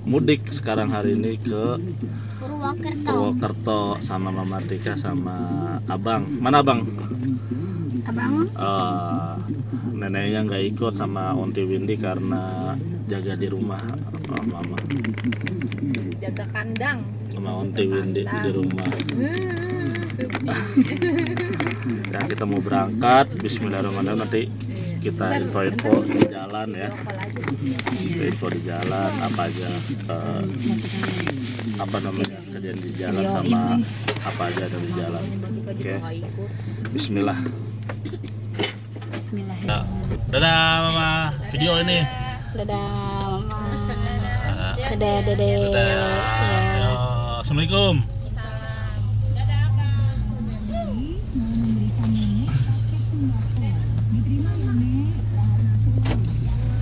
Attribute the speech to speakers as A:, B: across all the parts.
A: mudik sekarang hari ini ke
B: Purwokerto.
A: sama Mama Tika sama Abang. Mana Abang?
B: Abang
A: Neneknya nggak ikut sama Onti Windy karena jaga di rumah Mama.
C: Jaga kandang
A: Sama Onti Windy di rumah. Ya kita mau berangkat. Bismillahirrahmanirrahim, nanti kita info di jalan ya. Info di jalan apa aja apa namanya kejadian di jalan sama apa aja ada di jalan. Oke. Bismillah.
B: Bismillahirrahmanirrahim.
A: Dadah Mama, video ini.
B: Dadah Mama. Dadah Dede.
A: Dadah. Yo, Assalamualaikum.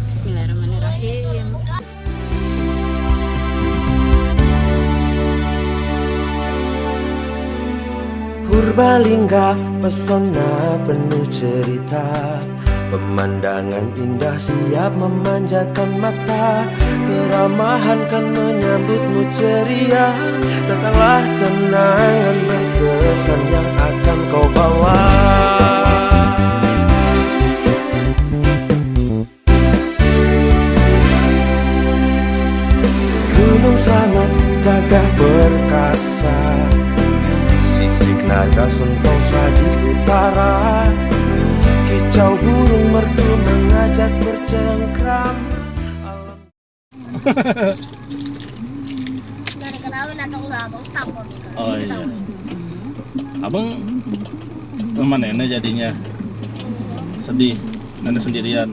B: Bismillahirrahmanirrahim.
D: Purbalingga pesona penuh cerita, pemandangan indah siap memanjakan mata, keramahan kan menyambutmu ceria, datanglah kenangan berkesan yang akan kau bawa. Gunung Slamet gagah perkasa, sisik naga sentosa di utara, kicau burung merdu mengajak bercengkram.
B: Dari kenalin atau enggak Abang tampon.
A: Oh iya. Abang sama nenek jadinya sedih, nenek sendirian.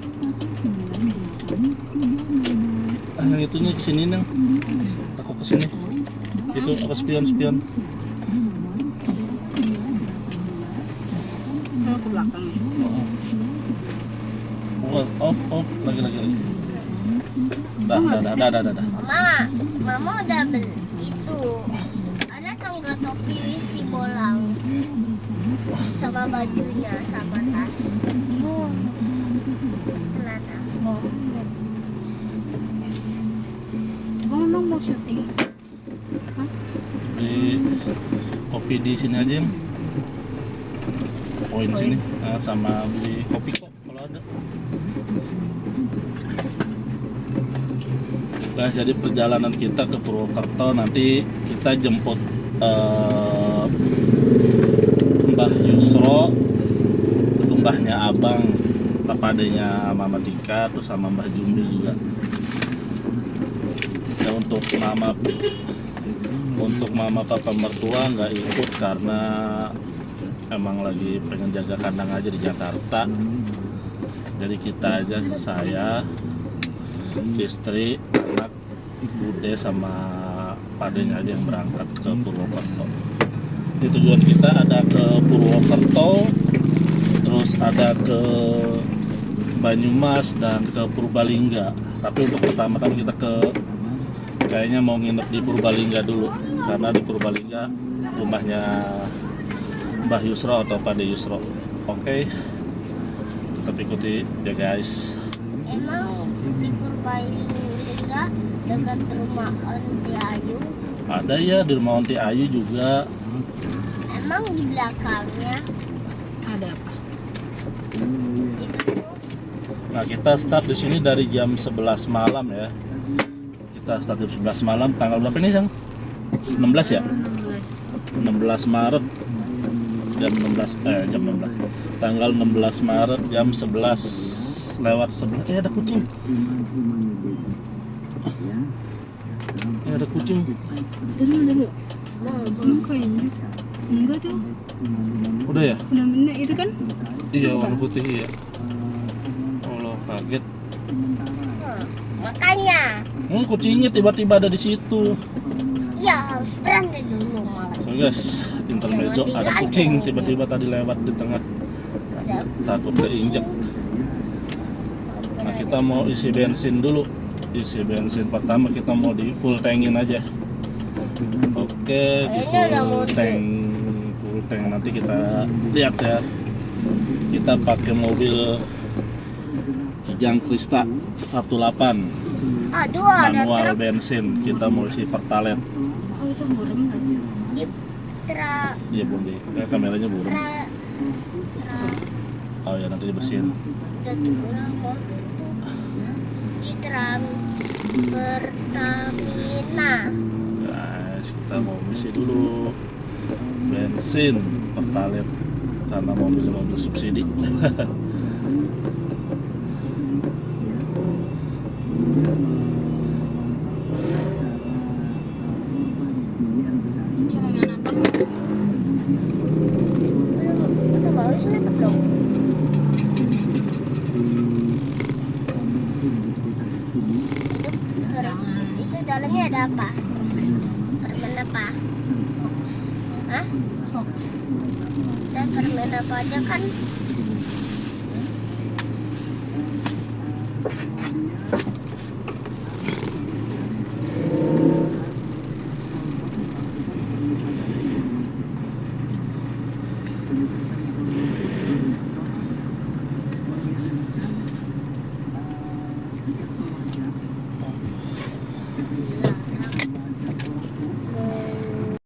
A: Yang itunya kesini neng, aku kesini. Itu apa spion.
B: Ke belakang.
A: Oh, lagi. Dah.
B: Mama udah beli itu. Ada tangga topi si bolang. Sama bajunya, sama tas. Celana. Abang emang mau syuting?
A: Di kopi di sini aja yang poin sini. Nah, sama beli kopi kok kalau ada. Nah, jadi perjalanan kita ke Purwokerto nanti kita jemput Mbah Yusro, itu mbahnya Abang, papadenya Mama Tika, terus sama Mbah Jumbil juga. Ya, untuk mama papa mertua nggak ikut karena emang lagi pengen jaga kandang aja di Jakarta. Jadi kita aja, saya, istri, anak, bude sama padenya aja yang berangkat ke Purwokerto. Jadi tujuan kita ada ke Purwokerto, terus ada ke Banyumas dan ke Purbalingga. Tapi untuk pertama-tama kita kayaknya mau nginep di Purbalingga dulu, karena di Purbalingga rumahnya Mbah Yusro atau Pade Yusro. Oke, tetap ikuti ya guys.
B: Emang di Purbalingga dekat rumah Onti Ayu.
A: Ada ya di rumah Onti Ayu juga.
B: Emang di belakangnya
C: ada apa?
B: itu tuh
A: Nah, kita start di sini dari jam 11 malam ya. Kita start jam 11 malam, tanggal berapa ini, Sang? 16 ya? 16 Maret jam 16. Tanggal 16 Maret jam 11 lewat 11. Ada kucing. Ada kucing.
C: Dulu. Enggak tuh.
A: Udah ya?
C: Udah bener itu kan?
A: Iya, warna putih ya. Allah, kaget.
B: makanya
A: Kucingnya tiba-tiba ada di situ.
B: ya harus berhenti dulu malah.
A: So guys, intermezzo ada kucing tiba-tiba tadi lewat di tengah. Takut keinjek. Nah, kita mau isi bensin dulu. Isi bensin pertama kita mau di full tankin aja. Oke, di full tank nanti kita lihat ya. Kita pakai mobil Kijang Krista 18
B: Aduh, ada
A: manual
B: truk
A: bensin. Kita mau isi pertalite.
C: Oh itu burem nggak sih?
B: di tra
A: Iya Bundi, kameranya burung.
B: tra tra
A: Oh ya nanti dibersihin.
B: udah kurang kok di tram Pertamina.
A: Guys, kita mau isi dulu bensin pertalite karena mobil subsidi.
C: Celengan apa?
B: Udah mau sih dong.
C: Jangan.
B: Itu dalamnya ada apa? Permen apa? Hah?
C: Fox.
B: Dan permen apa aja kan?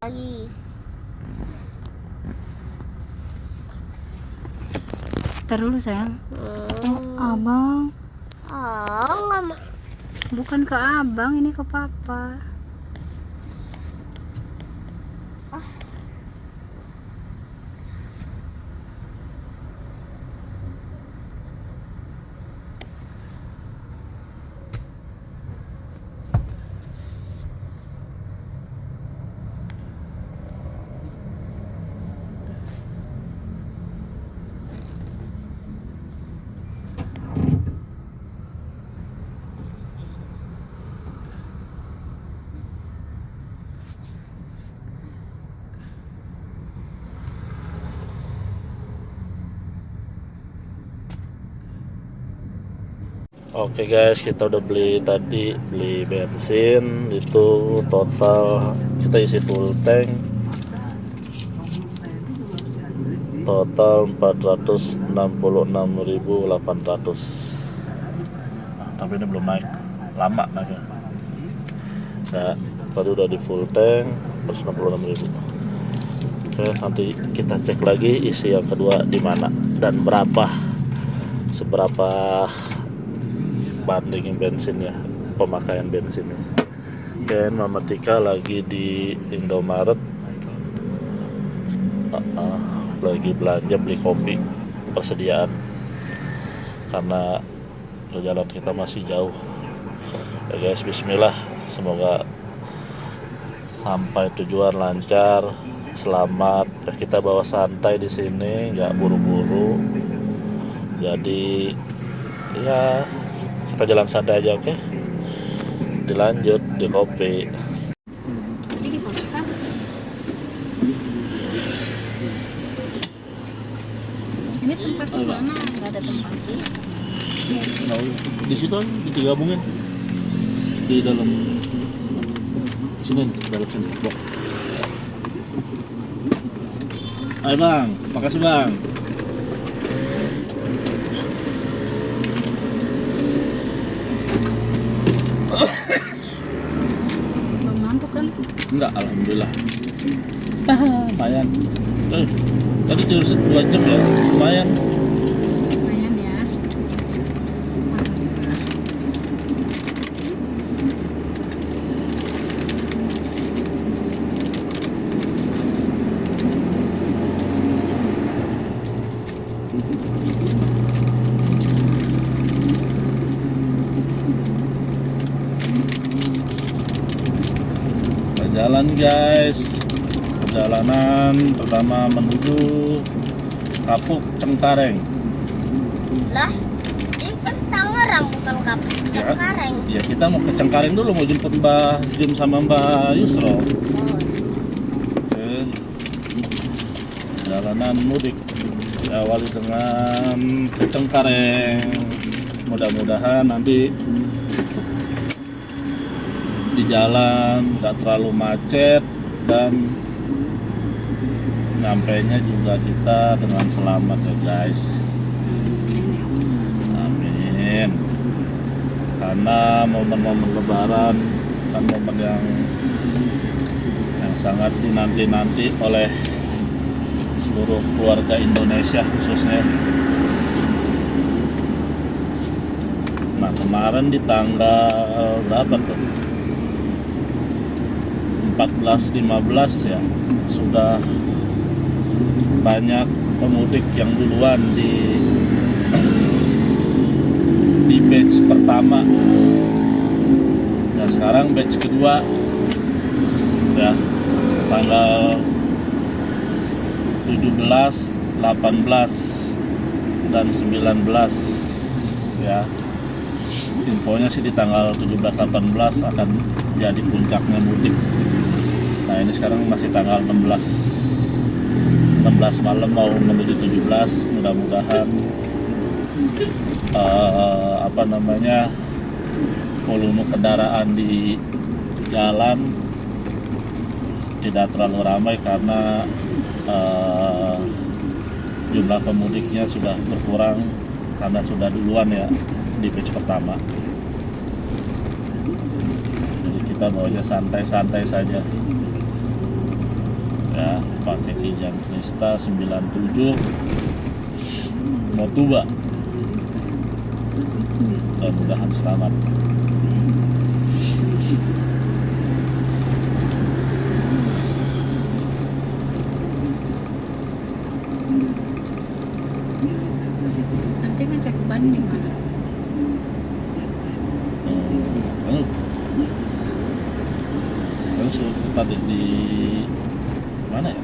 B: Lagi.
C: Ntar dulu sayang. Abang.
B: Oh, nggak mau.
C: Bukan ke abang, ini ke papa.
A: Oke guys, kita udah beli bensin itu total kita isi full tank total 466.800. Tapi ini belum naik, lama naiknya. Nah, tadi udah di full tank 466.000. Oke, nanti kita cek lagi isi yang kedua di mana dan seberapa bandingin bensinnya, pemakaian bensinnya. Dan Mama Tika lagi di Indomaret, lagi belanja beli kopi persediaan karena perjalanan kita masih jauh. Ya guys, Bismillah, semoga sampai tujuan lancar, selamat. Ya, kita bawa santai di sini, nggak buru-buru. Jadi ya kita jalan santai aja, oke? Dilanjut di kopi.
C: Ini gimana kan? Ini tempat di mana? Nggak ada tempat sih.
A: Nah, di situ kan digabungin di dalam sini, dalam sini. Bok. Ayo bang, makasih bang.
C: Belum ngantuk kan?
A: Enggak, alhamdulillah. Lumayan. Tadi tidur 2 jam ya, lumayan.
C: Lumayan ya.
A: Jalan guys, perjalanan pertama menuju Kapuk Cengkareng.
B: Lah, ini kan Tangerang bukan Kapuk Cengkareng.
A: Ya kita mau ke Cengkareng dulu, mau jemput Mbak Jum sama Mbak Yusro. Oke. Perjalanan mudik diawali dengan ke Cengkareng. Mudah-mudahan nanti di jalan nggak terlalu macet dan nyampainya juga kita dengan selamat ya guys. Amin. karena momen-momen Lebaran kan momen yang sangat dinanti-nanti oleh seluruh keluarga Indonesia khususnya. Nah kemarin di tanggal berapa tuh? 14-15 ya, sudah banyak pemudik yang duluan di batch pertama. Nah sekarang batch kedua ya, tanggal 17, 18 dan 19 ya. Infonya sih di tanggal 17-18 akan jadi puncaknya mudik. Nah ini sekarang masih tanggal 16 malam mau menuju 17. Mudah-mudahan volume kendaraan di jalan tidak terlalu ramai karena jumlah pemudiknya sudah berkurang karena sudah duluan ya di batch pertama. Jadi kita bawanya santai-santai saja ya, pakai Kijang Krista 97 Motuba. Mudah-mudahan selamat.
C: Nanti ngecek ban di mana?
A: Kalau sudah di mana ya?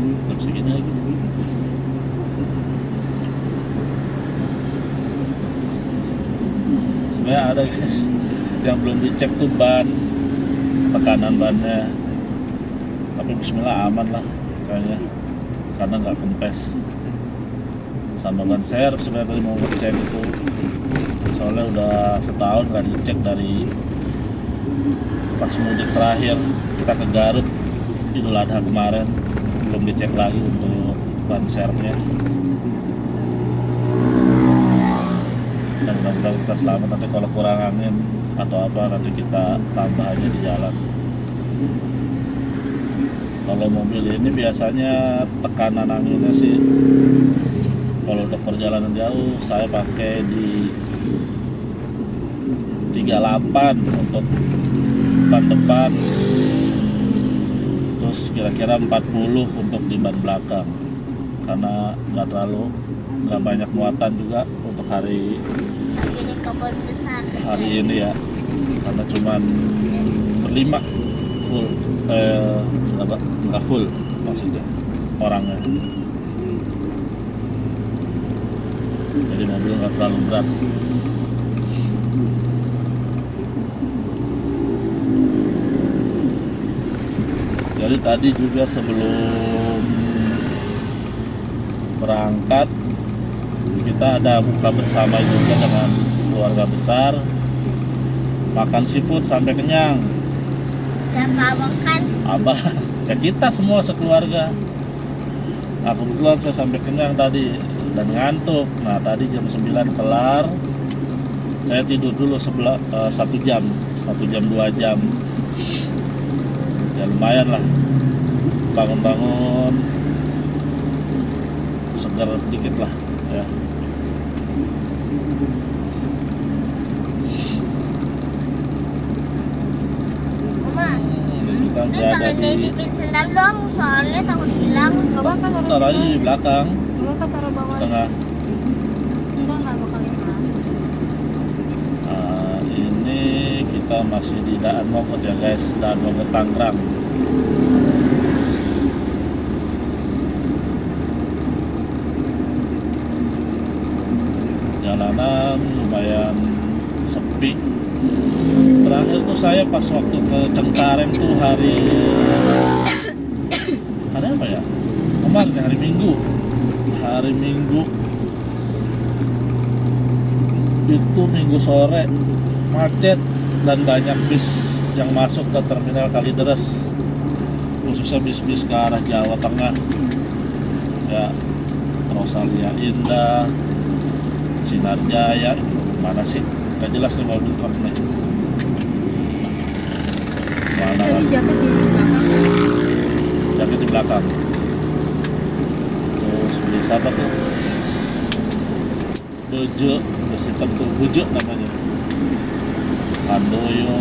A: Jam segini lagi. Sebenarnya ada guys yang belum dicek tuh ban, tekanan bannya. Tapi bismillah aman lah kayaknya, karena nggak kempes. Sama ban serep sebenarnya tadi mau ngecek itu, soalnya udah setahun nggak dicek dari pas mudik terakhir kita ke Garut Idul Adha kemarin, belum dicek lagi untuk ban serepnya. Dan mudah-mudahan kita selamat. Nanti kalau kurang angin atau apa nanti kita tambah aja di jalan. Kalau mobil ini biasanya tekanan anginnya sih, kalau untuk perjalanan jauh saya pakai di 38 untuk ban depan, terus kira-kira 40 untuk di ban belakang, karena nggak banyak muatan juga untuk hari
B: Ini kebun besar.
A: ini ya, karena cuman berlima full, nggak full maksudnya orangnya, jadi mobil nggak terlalu berat. Jadi tadi juga sebelum berangkat kita ada buka bersama juga dengan keluarga besar, makan seafood sampai kenyang.
B: Dan abang kan
A: Abah, ya kita semua sekeluarga. Nah kebetulan saya sampai kenyang tadi dan ngantuk. Nah tadi jam 9 kelar, saya tidur dulu 1 jam 2 jam. Ya lumayan lah, bangun-bangun segar dikit lah ya.
B: Mama,
A: Kita
B: ini
A: berada
B: tolong
A: di
B: nitipin sendal dong, soalnya takut hilang.
C: Gak apa-apa, taruh
A: taruh aja
C: sini.
A: di belakang
C: Gak apa-apa, taruh bawah.
A: tengah.
C: Enggak bakal hilang.
A: Nah, ini kita masih di Daan Mogot ya guys, Daan Mogot Tangerang. Jalanan lumayan sepi. Terakhir tuh saya pas waktu ke Cengkareng tuh hari apa ya? Kemarin hari Minggu itu Minggu sore macet dan banyak bis yang masuk ke terminal Kalideres, khususnya bis-bis ke arah Jawa Tengah ya, Rosalia Indah, Sinar Jaya. Mana sih? Gak jelas nih mobil truk nih. Mana
C: Tadi
A: lagi?
C: jaket di belakang.
A: Jaket di belakang. Terus beli siapa tuh? Bejo, bus hitam tuh Bejo namanya. Handoyo,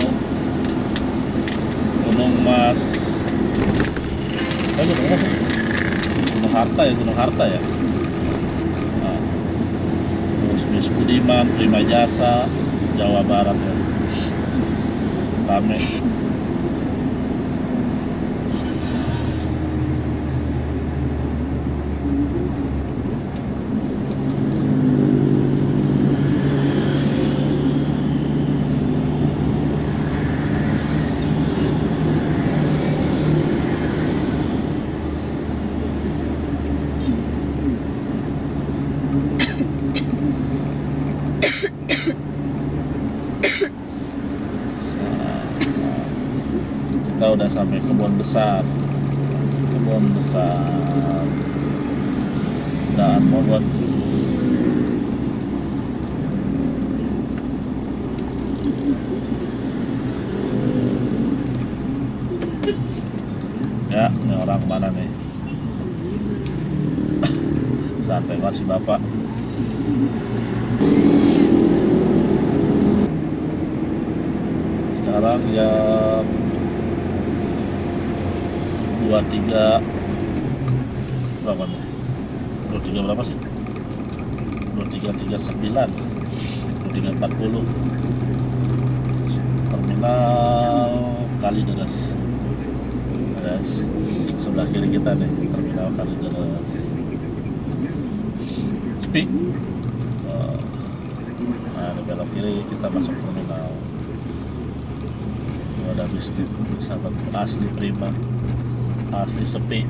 A: Gunung Mas. Gunung Mas ya? Gunung Harta ya, Gunung Harta ya. Nah, terus Bis Budiman, Prima Jasa, Jawa Barat ya. Rame. Kita udah sampai Kebun Besar dan Mogot. Ya, ini orang mana nih? Santai banget si bapak. Sekarang jam 23 berapa nih? 23 berapa sih? 23.39 23.40 Terminal Kalideres. Guys, sebelah kiri kita nih Terminal Kalideres. Sepi. Nah, di belok kiri kita masuk terminal. Ada bisnis sahabat asli prima, asli sepi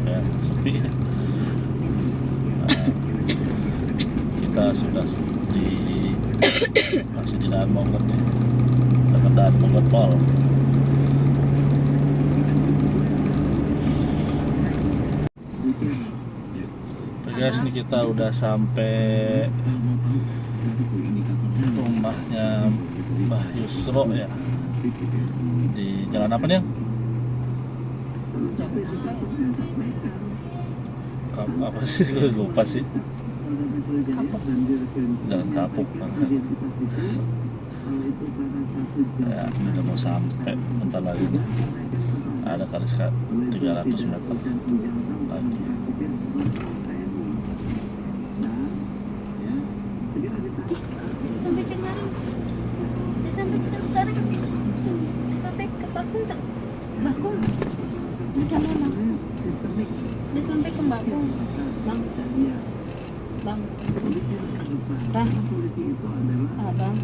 A: ya, sepi. Nah, kita sudah masih di Daan Mogot nih, dekat Daan Mogot Mall. Oke guys, ini kita udah sampai rumahnya Mbah Yusro ya, di jalan apa nih? Apa sih? Lupa sih. Jalan Kapuk. Ya, ini udah mau sampai bentar lagi nih. Ada kali 300 meter lagi.
C: Sampai Cengkareng. Sampai ke Cengkareng. Sampai ke Bakung tak? Bakung. Di sana Bang. Dia sampai ke Bakung. Bang. Bang. Bang. Ah, Bang.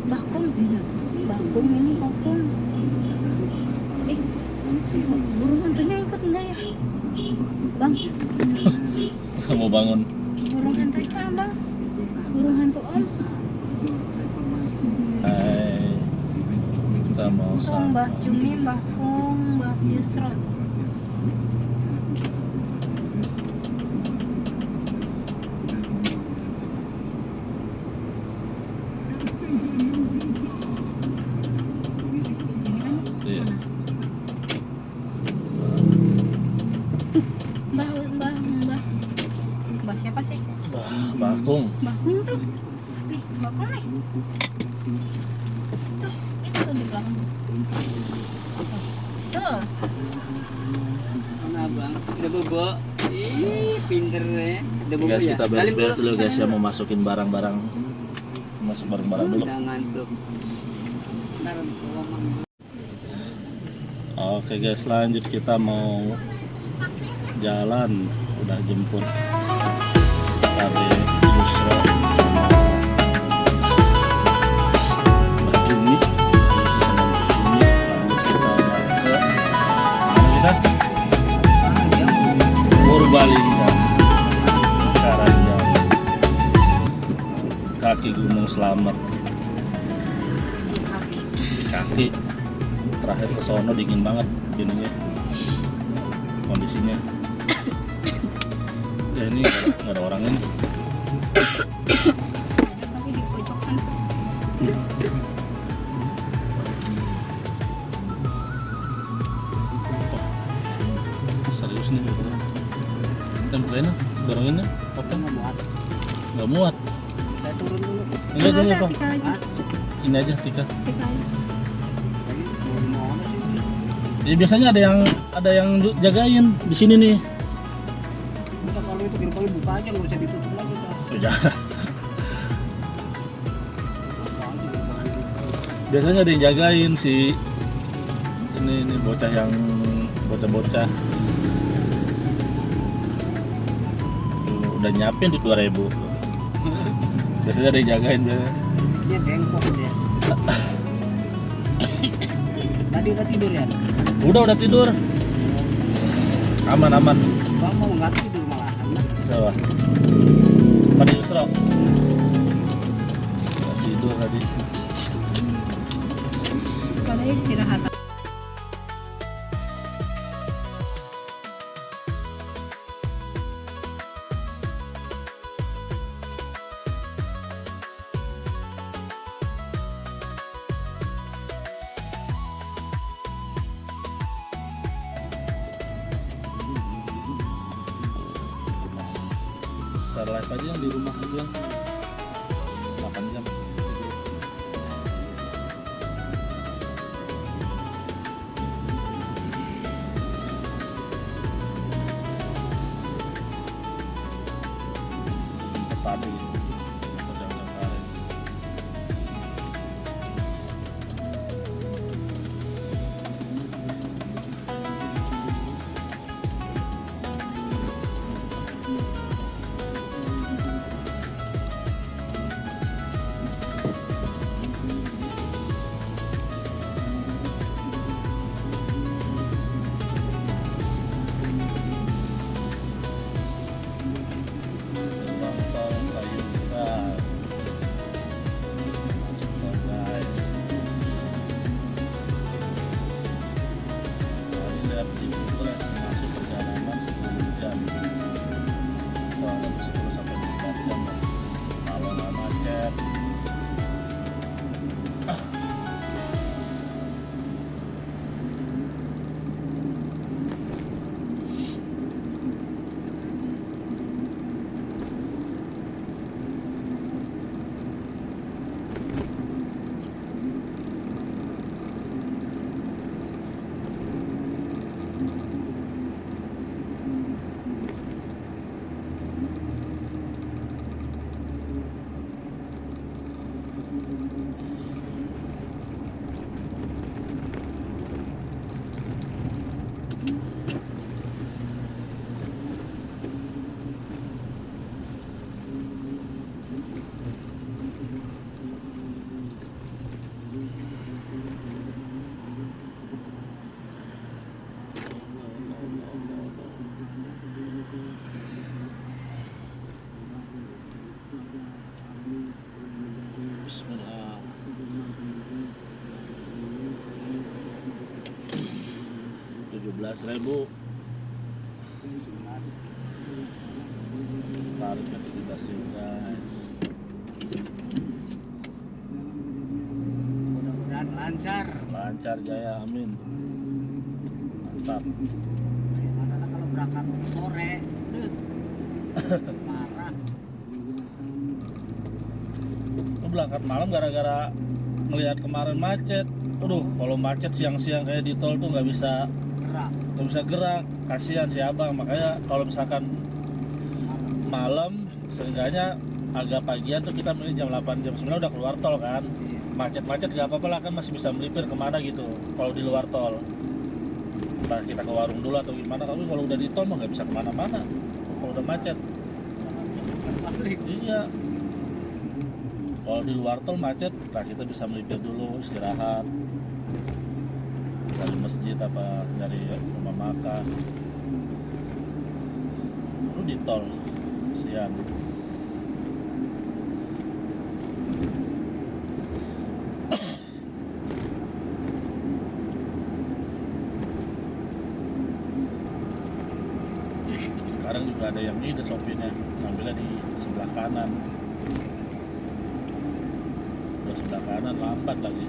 C: Bakung. Bakung ini Bakung. Burung hantunya ikut enggak ya? Bang.
A: Mau bangun.
C: Burung hantunya Bang. Burung hantu Om.
A: Hai, kita mau
C: Mbah
A: sampai.
C: Cumi, Mbah Kung, Mbah Yusro.
A: Iya.
C: Mbah siapa sih?
A: Bakung.
C: Mbah Kung tuh. Nih, Mbah Kung nih. Tuh, itu tuh di belakang. Tuh.
E: Mana bang? Udah bobo? Ih, pinter ya. Udah bobo
A: Guys,
E: ya?
A: kita beres-beres dulu guys ya, mau masukin barang-barang. Masuk barang-barang dulu.
E: Udah ngantuk. Ntar ngomong.
A: Oke guys, lanjut kita mau jalan. Udah jemput dari Yusro sama Mbak Jumi. Lalu kita mau ke mana kita? Purbalingga, Karangjang, kaki Gunung Slamet, di kaki terakhir ke sono dingin banget ininya kondisinya. Ya ini nggak ada orangnya nih.
C: Tapi di pojokan.
A: Serius nih gitu. Tempelnya dorongin apa? Nggak muat.
E: Saya turun dulu.
A: Enggak aja apa?
C: Tika lagi.
A: Ini aja Tika.
C: Tika lagi.
E: Tadi turun mana sih?
A: Jadi biasanya ada yang jagain di sini nih.
E: Udah kalau itu gerbangnya buka aja, nggak usah ditutup lagi. Pak.
A: Tuh, jangan. Biasanya ada yang jagain si ini bocah yang bocah-bocah. Udah nyiapin di 2000. Biasanya ada yang jagain biasanya.
E: Dia bengkok dia. Tadi udah tidur ya?
A: Udah tidur. Aman.
E: Bang mau nggak tidur malahan.
A: Siapa? Pada Yusro. Nggak tidur tadi.
C: Pada istirahat.
A: Share live aja yang di rumah aja 8 jam. Padi jam-jam kemarin. Nonton kayu besar. Masuk tol, guys. Tadi lihat di Google estimasi perjalanan 10 jam. Kurang lebih 10 sampai 15 jam. Kalau nggak macet. Bismillah. 17.000. Tarifnya 17.000 guys.
E: Mudah-mudahan lancar.
A: Lancar jaya, amin. Mantap.
E: Masalah kalau berangkat sore, parah.
A: Lu berangkat malam gara-gara ngelihat kemarin macet. Aduh, kalau macet siang-siang kayak di tol tuh nggak bisa
E: Gerak.
A: kasihan si abang. Makanya kalau misalkan malam seenggaknya agak pagian tuh kita milih jam 8 jam 9 udah keluar tol kan. Macet-macet gak apa-apa lah kan, masih bisa melipir kemana gitu kalau di luar tol. Entah kita ke warung dulu atau gimana, tapi kalau udah di tol mah nggak bisa kemana-mana kalau udah macet.
E: Balik.
A: Iya, kalau di luar tol macet, nah kita bisa melipir dulu, istirahat, cari masjid apa nyari rumah makan. Lu di tol kesian. kadang juga ada yang ini sopirnya ngambilnya di sebelah kanan, udah sebelah kanan lambat lagi.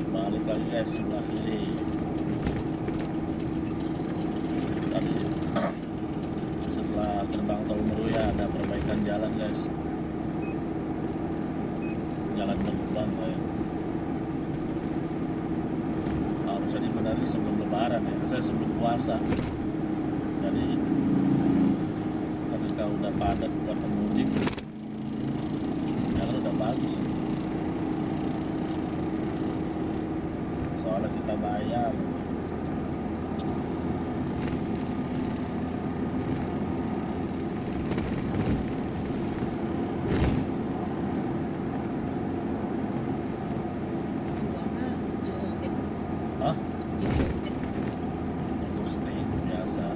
A: Balik lagi guys sebelah kiri. Tadi setelah gerbang tol Meruya ada perbaikan jalan guys, jalan berlubang kayak harusnya dibenahi sebelum lebaran ya, saya sebelum puasa. Jadi ketika udah padat buat pemudik, jalan udah bagus ya. Soalnya kita bayar. Hah? Ghosting biasa.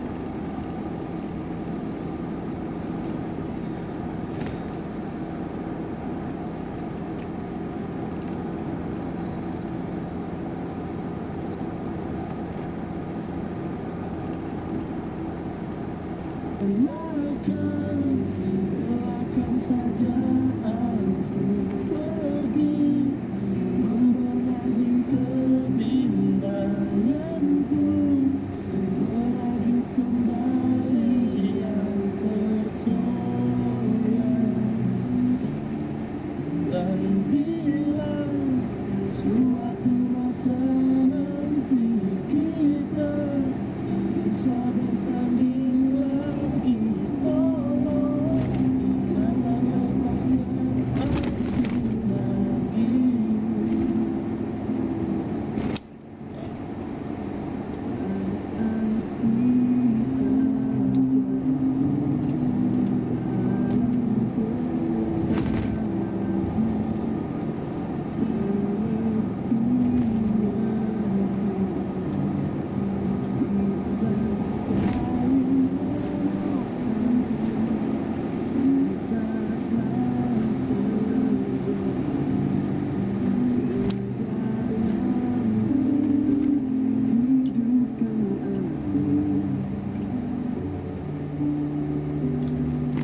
A: Relakan saja aku pergi, membenahi kebimbanganku, merajut kembali yang tercoyak. Dan bila suatu masa nanti kita bisa bersanding lagi, tolong jangan lepaskan aku lagi.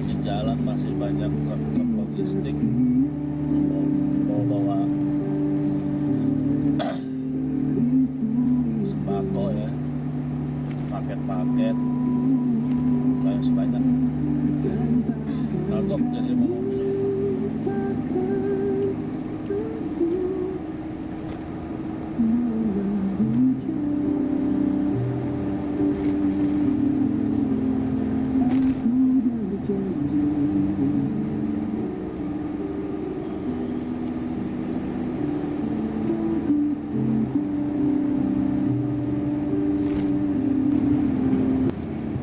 A: Di jalan masih banyak truk-truk logistik bawa sembako ya, paket-paket kayak sebanyak kagok jadi mobil.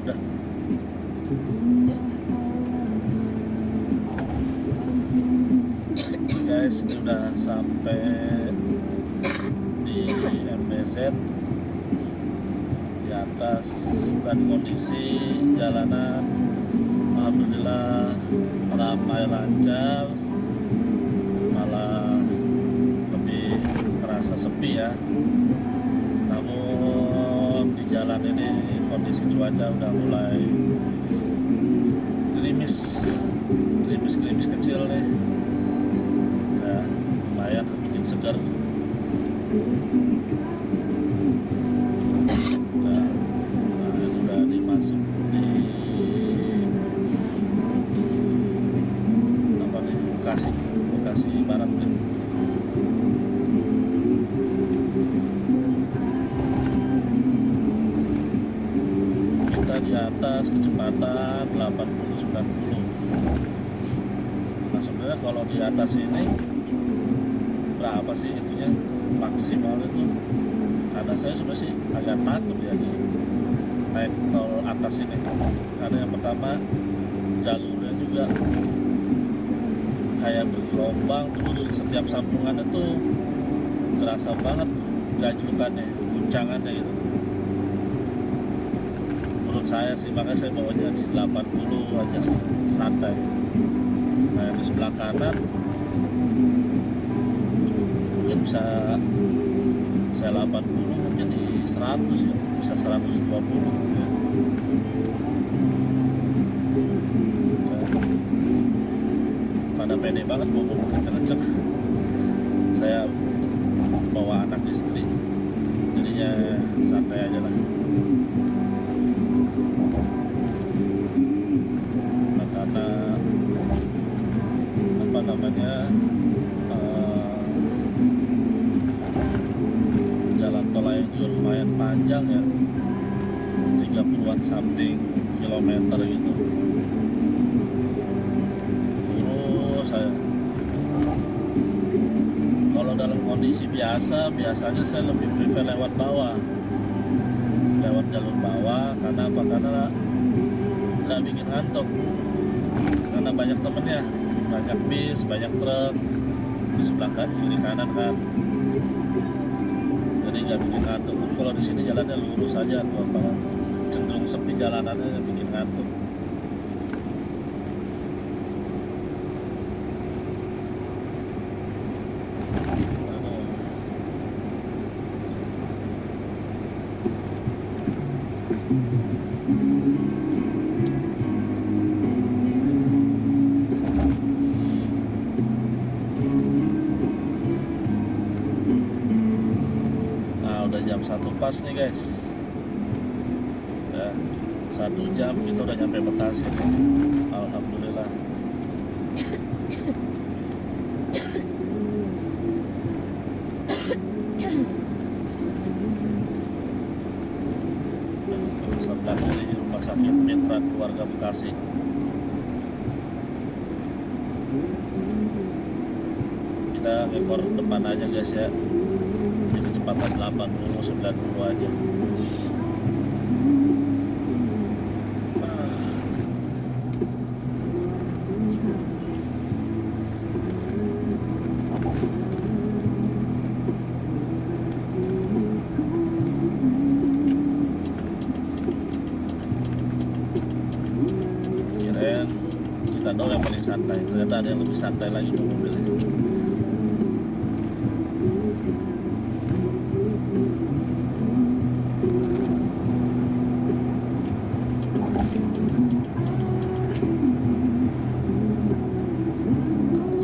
A: Udah. Guys, ini udah sampai di MBZ di atas, dan kondisi jalanan alhamdulillah ramai lancar, malah lebih kerasa sepi ya. Namun di jalan ini kondisi cuaca udah mulai gerimis kecil nih ya, lumayan bikin segar. Nah, sudah dimasuk di apa nih, Bekasi Barat nih. Kita di atas kecepatan 80-90. Nah sebenarnya kalau di atas ini berapa sih itunya maksimal itu? Karena saya sebenarnya sih agak takut ya di naik tol atas ini. Karena yang pertama jalurnya juga kayak bergelombang, terus setiap sambungannya tuh terasa banget gajukannya, guncangannya gitu. Menurut saya sih, makanya saya bawanya di 80 aja santai. Nah yang di sebelah kanan bisa saya 80 mungkin di 100 ya, bisa 120 ya. Pada pede banget bawa kenceng. Saya bawa anak istri, jadinya santai aja lah. Nah, karena apa namanya jalan tol yang juga lumayan panjang ya, 30-an something kilometer gitu. Terus saya kalau dalam kondisi biasanya saya lebih prefer lewat bawah, lewat jalur bawah. Karena apa? Karena nggak bikin ngantuk, karena banyak temennya, banyak bis, banyak truk di sebelah kiri kanan kan, jadi nggak bikin ngantuk. Kalau di sini jalannya lurus aja tuh, apa cenderung sepi jalanannya, bikin ngantuk. Jam 1 pas nih guys ya, 1 jam kita udah nyampe Bekasi nih. Alhamdulillah. Sebelah kiri rumah sakit Mitra Keluarga Bekasi. Kita ngekor depan aja guys ya, di kecepatan 80-90 aja. Kirain kita doang yang paling santai, ternyata ada yang lebih santai lagi tuh mobilnya.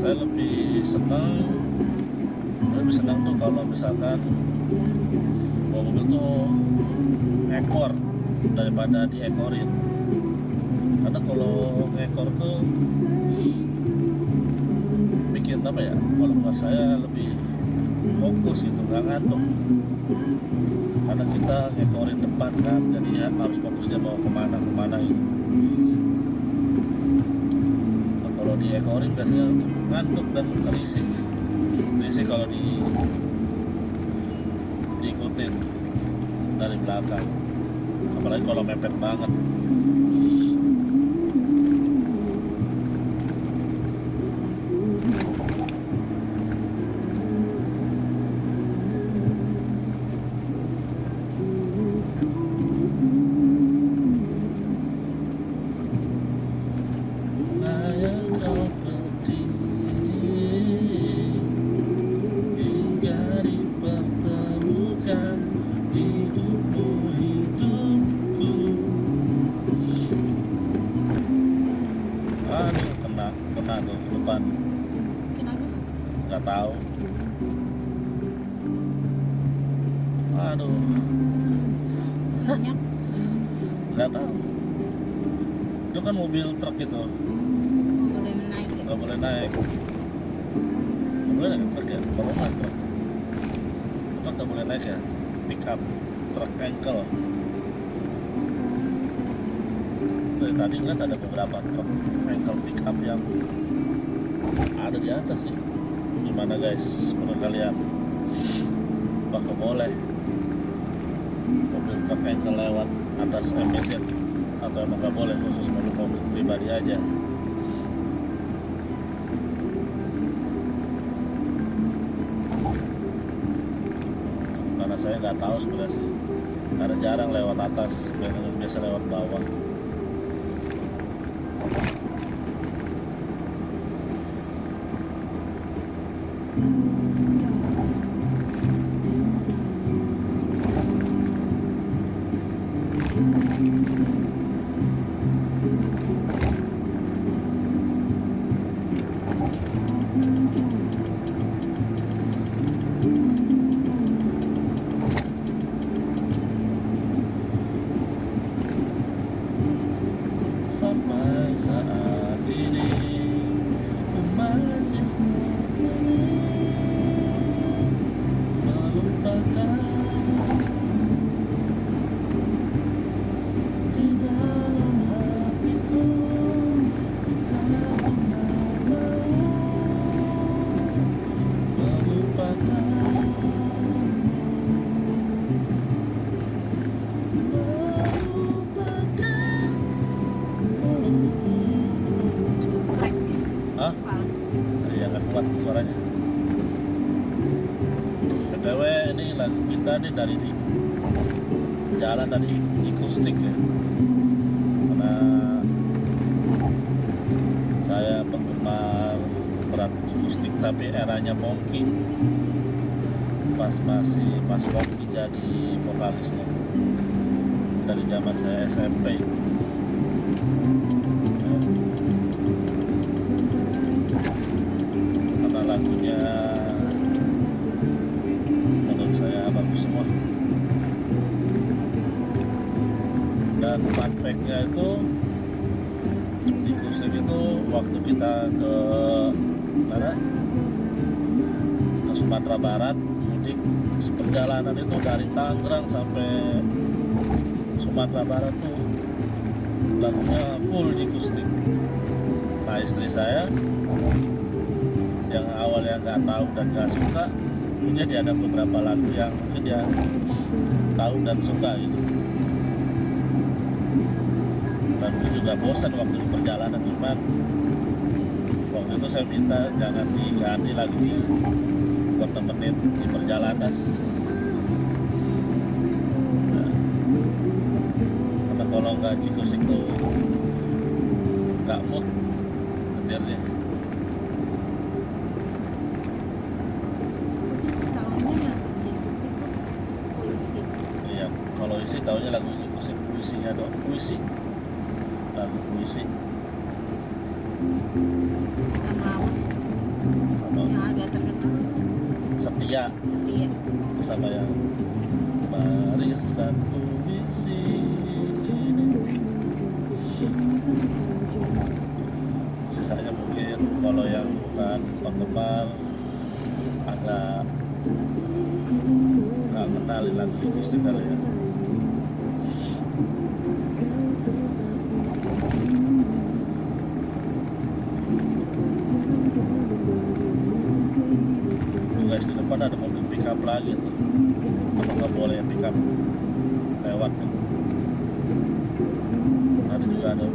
A: Saya lebih senang tuh kalau misalkan bawa mobil tuh ekor daripada diekorin. Karena kalau ngekor tuh bikin apa ya, kalau menurut saya lebih fokus gitu, nggak ngantuk. Karena kita ngekorin depan kan, jadi ya harus fokus dia bawa kemana gitu. Nah, kalau diekorin biasanya ngantuk dan risih kalau diikutin dari belakang, apalagi kalau mepet banget. Kena tuh depan,
C: Kenapa?
A: nggak tahu. Aduh,
C: Banyak.
A: nggak tahu. Itu kan mobil truk gitu,
C: Nggak boleh menaik ya?
A: nggak boleh naik. Nggak boleh naik truk ya, kalau nggak truk nggak boleh naik ya. Pick up, truk ankle. Dari tadi ngeliat ada beberapa truk ankle pick up yang ada di atas sih. Gimana guys, menurut kalian? Apakah boleh mobil truk ankle lewat atas MPZ atau emang nggak boleh, khusus mobil pribadi aja? Karena saya nggak tahu sebenarnya sih, karena jarang lewat atas, biasa lewat bawah. kita nih dari jalan dari Cikustik ya, karena saya penggemar berat Cikustik tapi eranya Pongki, pas Pongki jadi vokalisnya dari zaman saya SMP. Karena lagunya menurut saya bagus semua. Dan fun fact-nya itu di Kustik itu waktu kita ke mana? Ke Sumatera Barat mudik, perjalanan itu dari Tangerang sampai Sumatera Barat tuh lagunya full di Kustik. Nah istri saya yang awalnya nggak tahu dan nggak suka, jadi ada beberapa lagu yang mungkin dia tahu dan suka gitu. Dan itu juga bosan waktu di perjalanan, cuman waktu itu saya minta jangan diganti lagunya buat temenin di perjalanan. Nah, karena kalau nggak Cikustik tuh nggak mood nyetirnya.
C: Tahunnya Cikustik tuh puisi.
A: Iya, kalau isi taunya lagu Cikustik puisinya doang, puisi, lagu puisi
C: Sama apa?
A: sama
C: Yang agak terkenal
A: Setia,
C: Setia.
A: sama yang barisan puisi ini. Sisanya mungkin kalau yang bukan penggemar agak nggak kenalin lagu Cikustik kali ya. Tuh guys, di depan ada mobil pickup lagi tuh. Apakah boleh pickup lewat nih? Tadi juga ada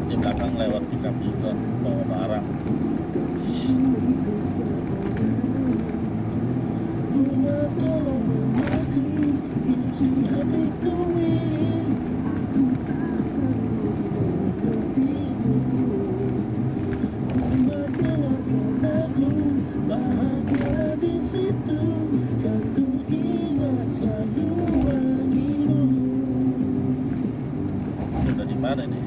A: di belakang lewat pickup juga bawa barang. Udah di mana nih?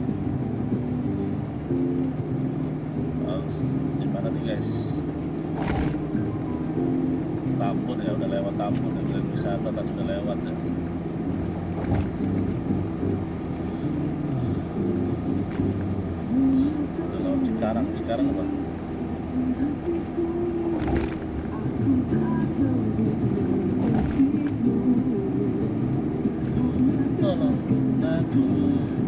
A: Di mana nih guys? Tambun ya, udah lewat Tambun ya, Grand Wisata tadi udah lewat ya. Udah lewat Cikarang apa? Tolong aku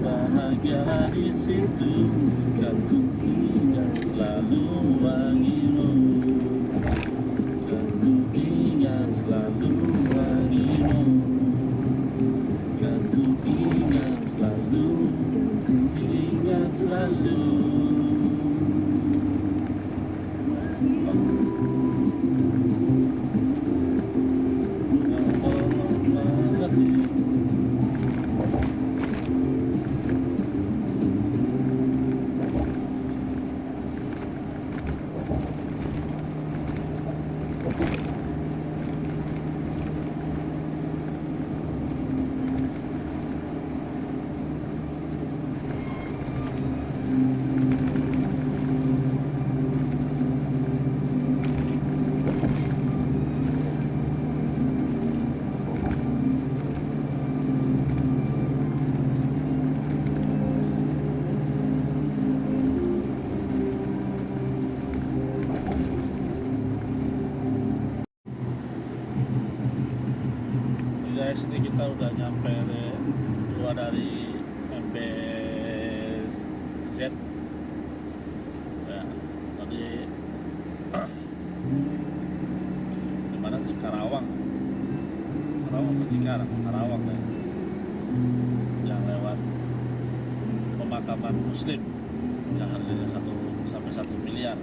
A: bahagia di situ, kan ku ingat selalu wangimu, kan ku ingat selalu wangimu, kan ku ingat selalu, ingat selalu. Guys, ini kita udah nyampe keluar dari MBZ ya, tadi di mana sih? Karawang ke Karawang ya, yang lewat pemakaman Muslim yang harganya 1 sampai 1 miliar.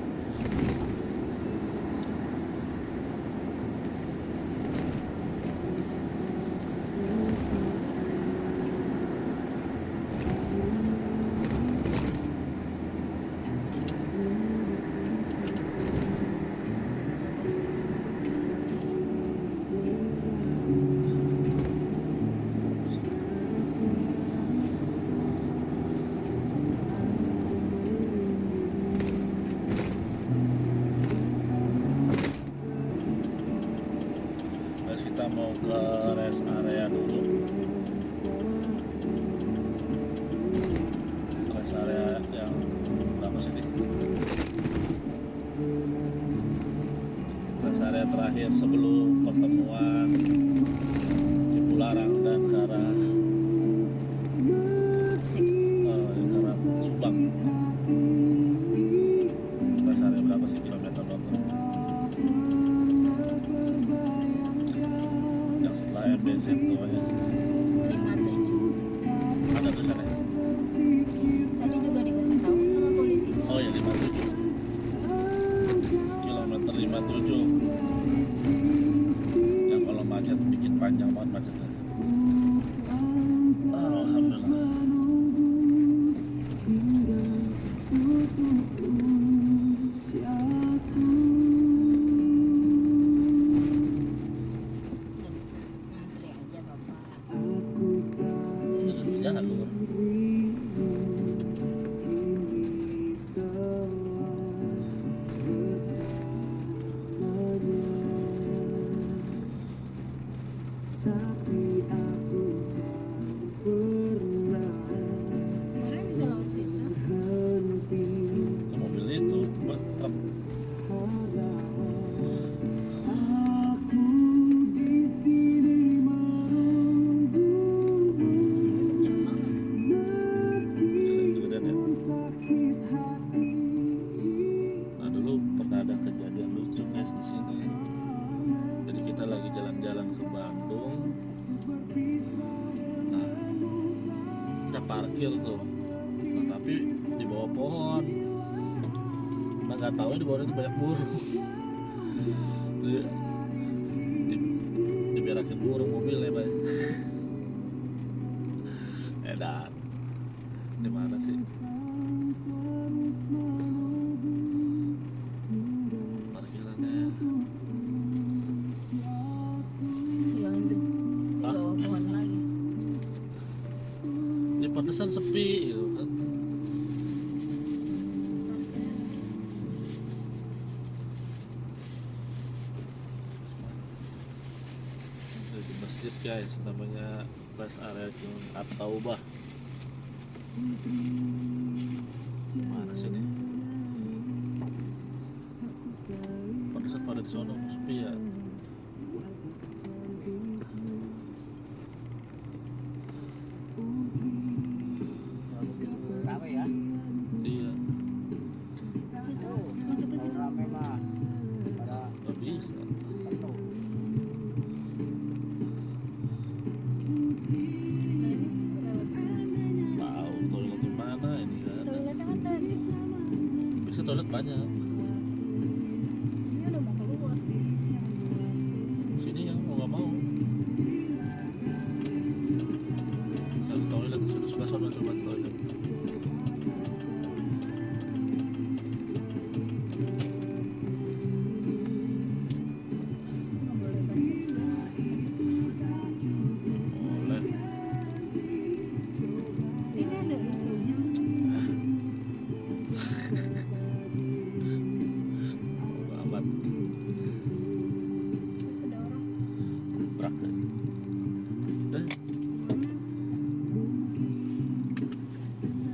A: area dulu. Rest area yang berapa sih nih? Rest area terakhir sebelum pertemuan Cipularang dan ke arah Subang. Rest area berapa sih kilometer berapa? Yang setelah MBZ tuh ya.
C: 57.
A: Ada tulisannya.
C: Tadi juga dikasih tahu sama polisi.
A: Oh ya 57. Kilometer 57. Yang kalau macet bikin panjang banget macetnya. Alhamdulillah.
C: Nggak bisa ngantri aja bapak.
A: Jangan lu.
C: Kemarin bisa lewat situ.
A: Ke mobil itu bertruk.
C: Di sini kenceng banget.
A: Kecilin kegedean ya. Nah dulu pernah ada kejadian lucu guys di sini. Jadi kita lagi jalan-jalan ke Bandung. Nah kita parkir tuh. Nah, tapi di bawah pohon. Nah nggak tahu di bawah itu banyak burung. Diberakin burung mobilnya bay. Edan. Di mana sih? Parkirannya.
C: Yang itu di
A: Hah?
C: bawah pohon lagi.
A: Di pantesan sepi gitu kan. Di masjid guys, namanya rest area At-Taubah. Mana sih ini? Pantesan pada di sono sepi ya.
E: Rame ya?
A: Iya,
C: Situ masuk ke situ.
E: Rame mah. Pada
A: nggak bisa.
E: penuh.
C: Nah ini lewat mana?
A: Tahu toilet di mana ini kan?
C: Toiletnya kan tadi.
A: Bisa toilet banyak.
C: Ini udah mau keluar.
A: Sini yang mau nggak mau. Cari toilet di sebelah sana coba toilet.
C: Nggak boleh parkir.
A: Boleh.
C: Ini ada itunya.
A: Amat
C: Terus ada orang.
A: brak. Dah.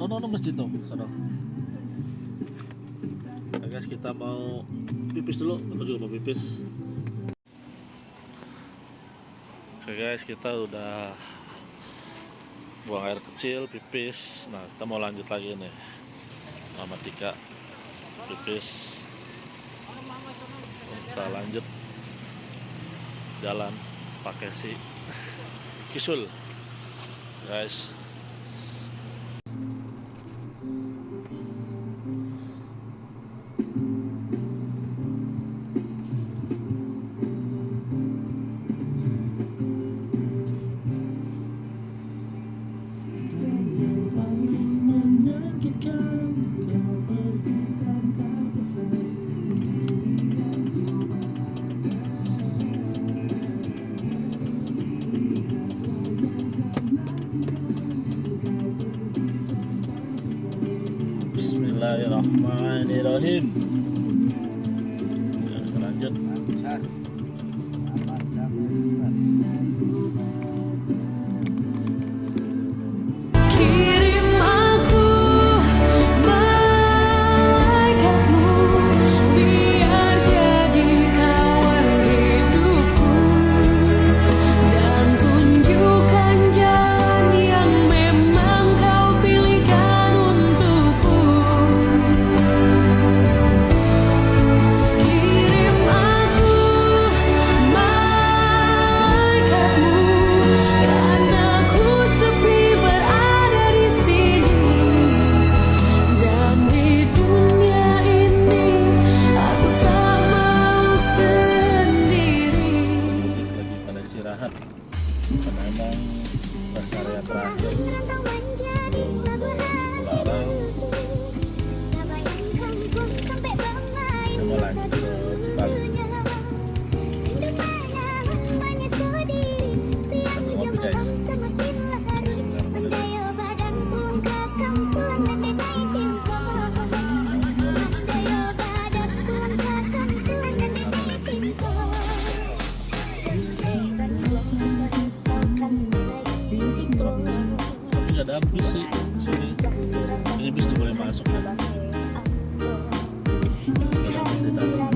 A: No masjid tuh, sana. Nah, guys kita mau pipis dulu, aku juga mau pipis. Oke guys, kita udah buang air kecil, pipis. Nah kita mau lanjut lagi nih sama Tika pipis. Kita lanjut jalan pakai si Kisul guys. Bismillahirrahmanirrahim. Ya, kita lanjut.
E: Besar. Amat sampai
A: memang rest area terakhir Larang. Kita mau lanjut ke Cipali. Sambil ngopi guys. Tapi nggak ada bis sih sini. Ini bis nggak boleh masuk kan? Nggak ada bis di dalam.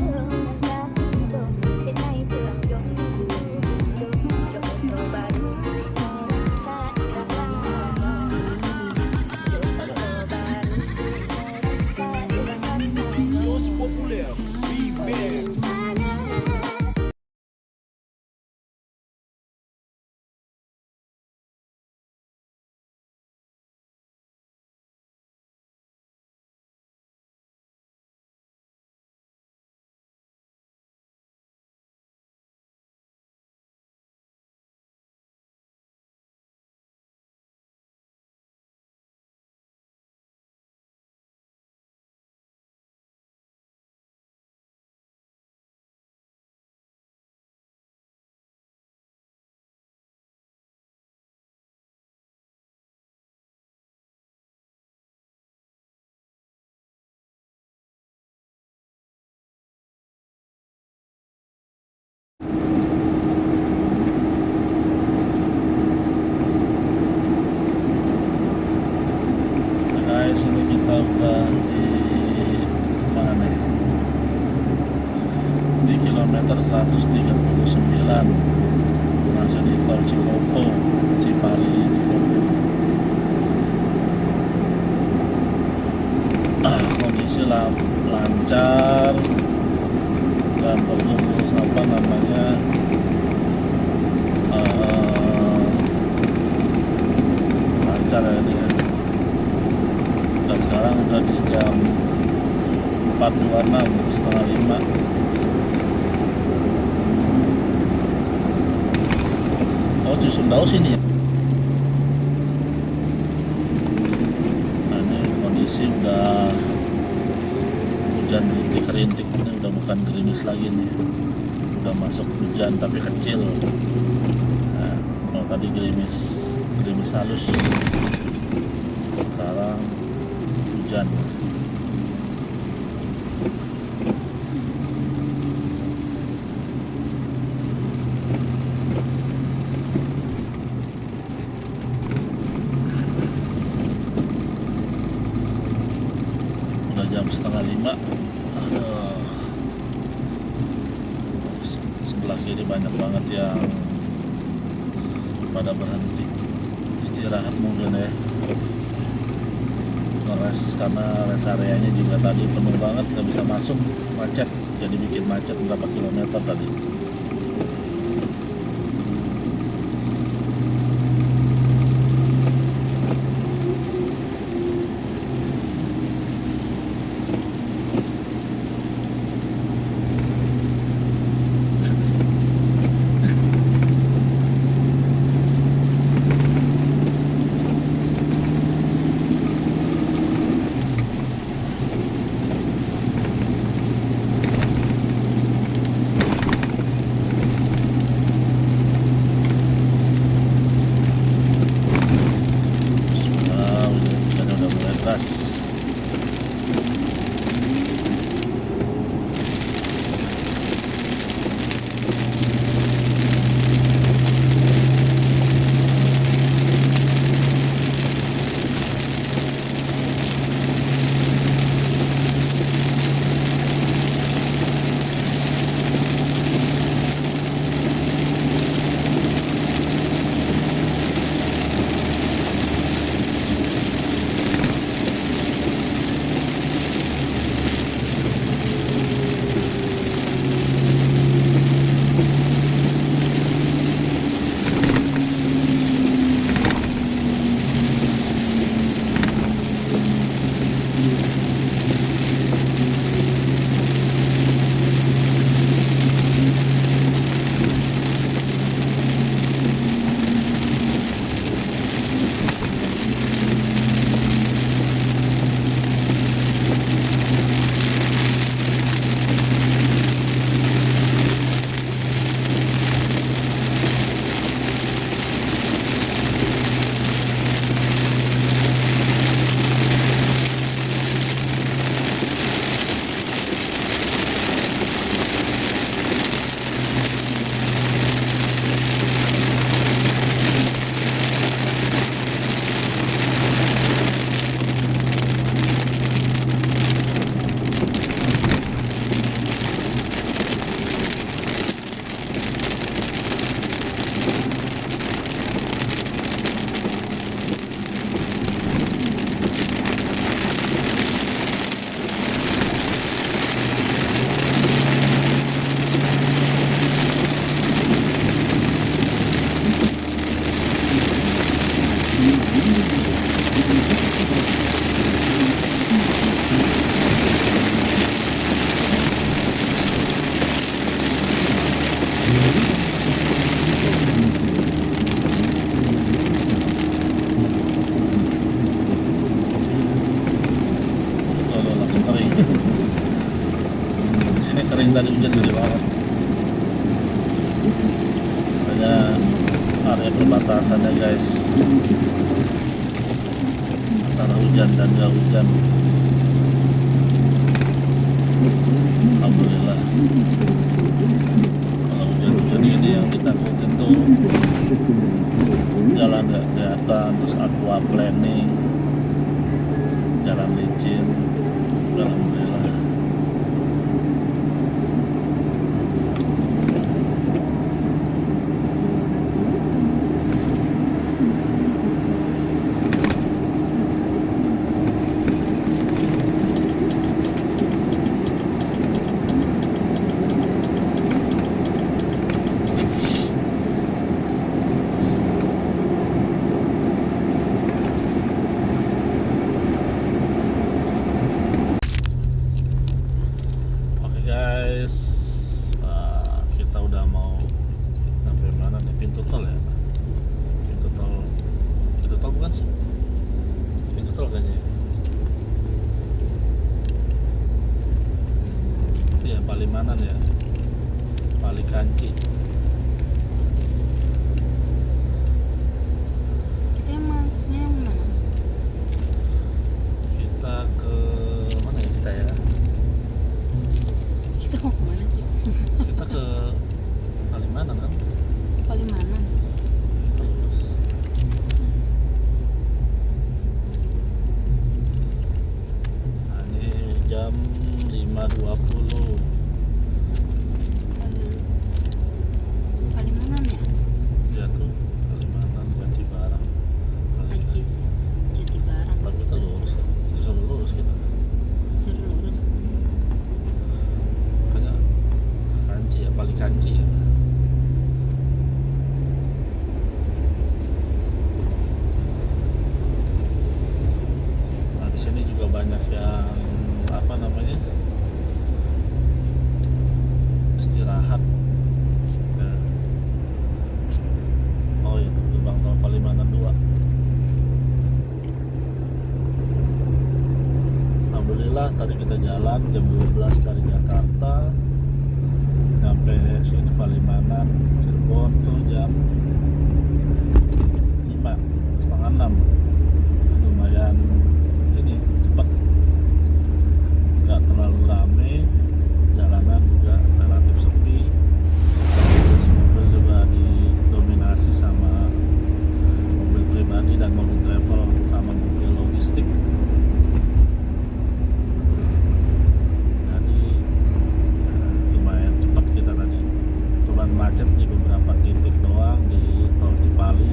A: Guys, ini kita udah di mana nih? Di kilometer 139 masih di tol Cikopo, Cipali, Cikopo. Kondisi lancar dan terus apa namanya lancar ya ini ya. Dan sekarang udah di jam 4.26, setengah 5. Oh, Cisumdaus sini ya. Nah, ini kondisi udah hujan rintik-rintik, ini udah bukan gerimis lagi nih. Udah masuk hujan tapi kecil. Nah, kalau tadi gerimis halus, sekarang hujan. Udah jam setengah 5. Aduh. Sebelah kiri banyak banget yang pada berhenti istirahat mungkin ya. Ngeres karena rest areanya juga tadi penuh banget, nggak bisa masuk, macet, jadi bikin macet berapa kilometer tadi. yang tadi hujan gede banget. Makanya area perbatasan ya guys, antara hujan dan gak hujan. Alhamdulillah. Kalau hujan-hujan ini yang kita takutin tuh jalan gak kelihatan, terus aquaplaning, jalan licin. Alhamdulillah. Oke guys, kita udah mau sampai mana nih? Pintu tol ya? Pintu tol bukan sih? Pintu tol kayaknya ya? Iya, Palimanan ya, Palikanci.
C: Kita yang masuknya yang mana?
A: Kita ke mana ya kita ya?
C: Kita mau kemana sih?
A: Kita ke Palimanan kan?
C: Palimanan.
A: Kita lurus. Nah, ini jam 5.20.
C: Palimanan ya?
A: Jatuh Kalimantan Jati Barang.
C: Haji Jati Barang.
A: Tapi kita lurus, disuruh lurus kita.
C: Suruh lurus.
A: Makanya Kanci ya, Palikanci ya. Nah di sini juga banyak yang apa namanya istirahat. Ya. Oh itu gerbang tol Palimanan 2. Alhamdulillah tadi kita jalan jam 12 dari Jakarta sampai sini Palimanan Cirebon tuh jam 5:30, 6. Lumayan ini cepat, nggak terlalu rame, jalanan juga relatif sepi. Mobil juga didominasi sama mobil pribadi dan mobil travel sama mobil logistik. Jadi lumayan cepat kita tadi. Cuman macet di beberapa titik doang di tol Cipali.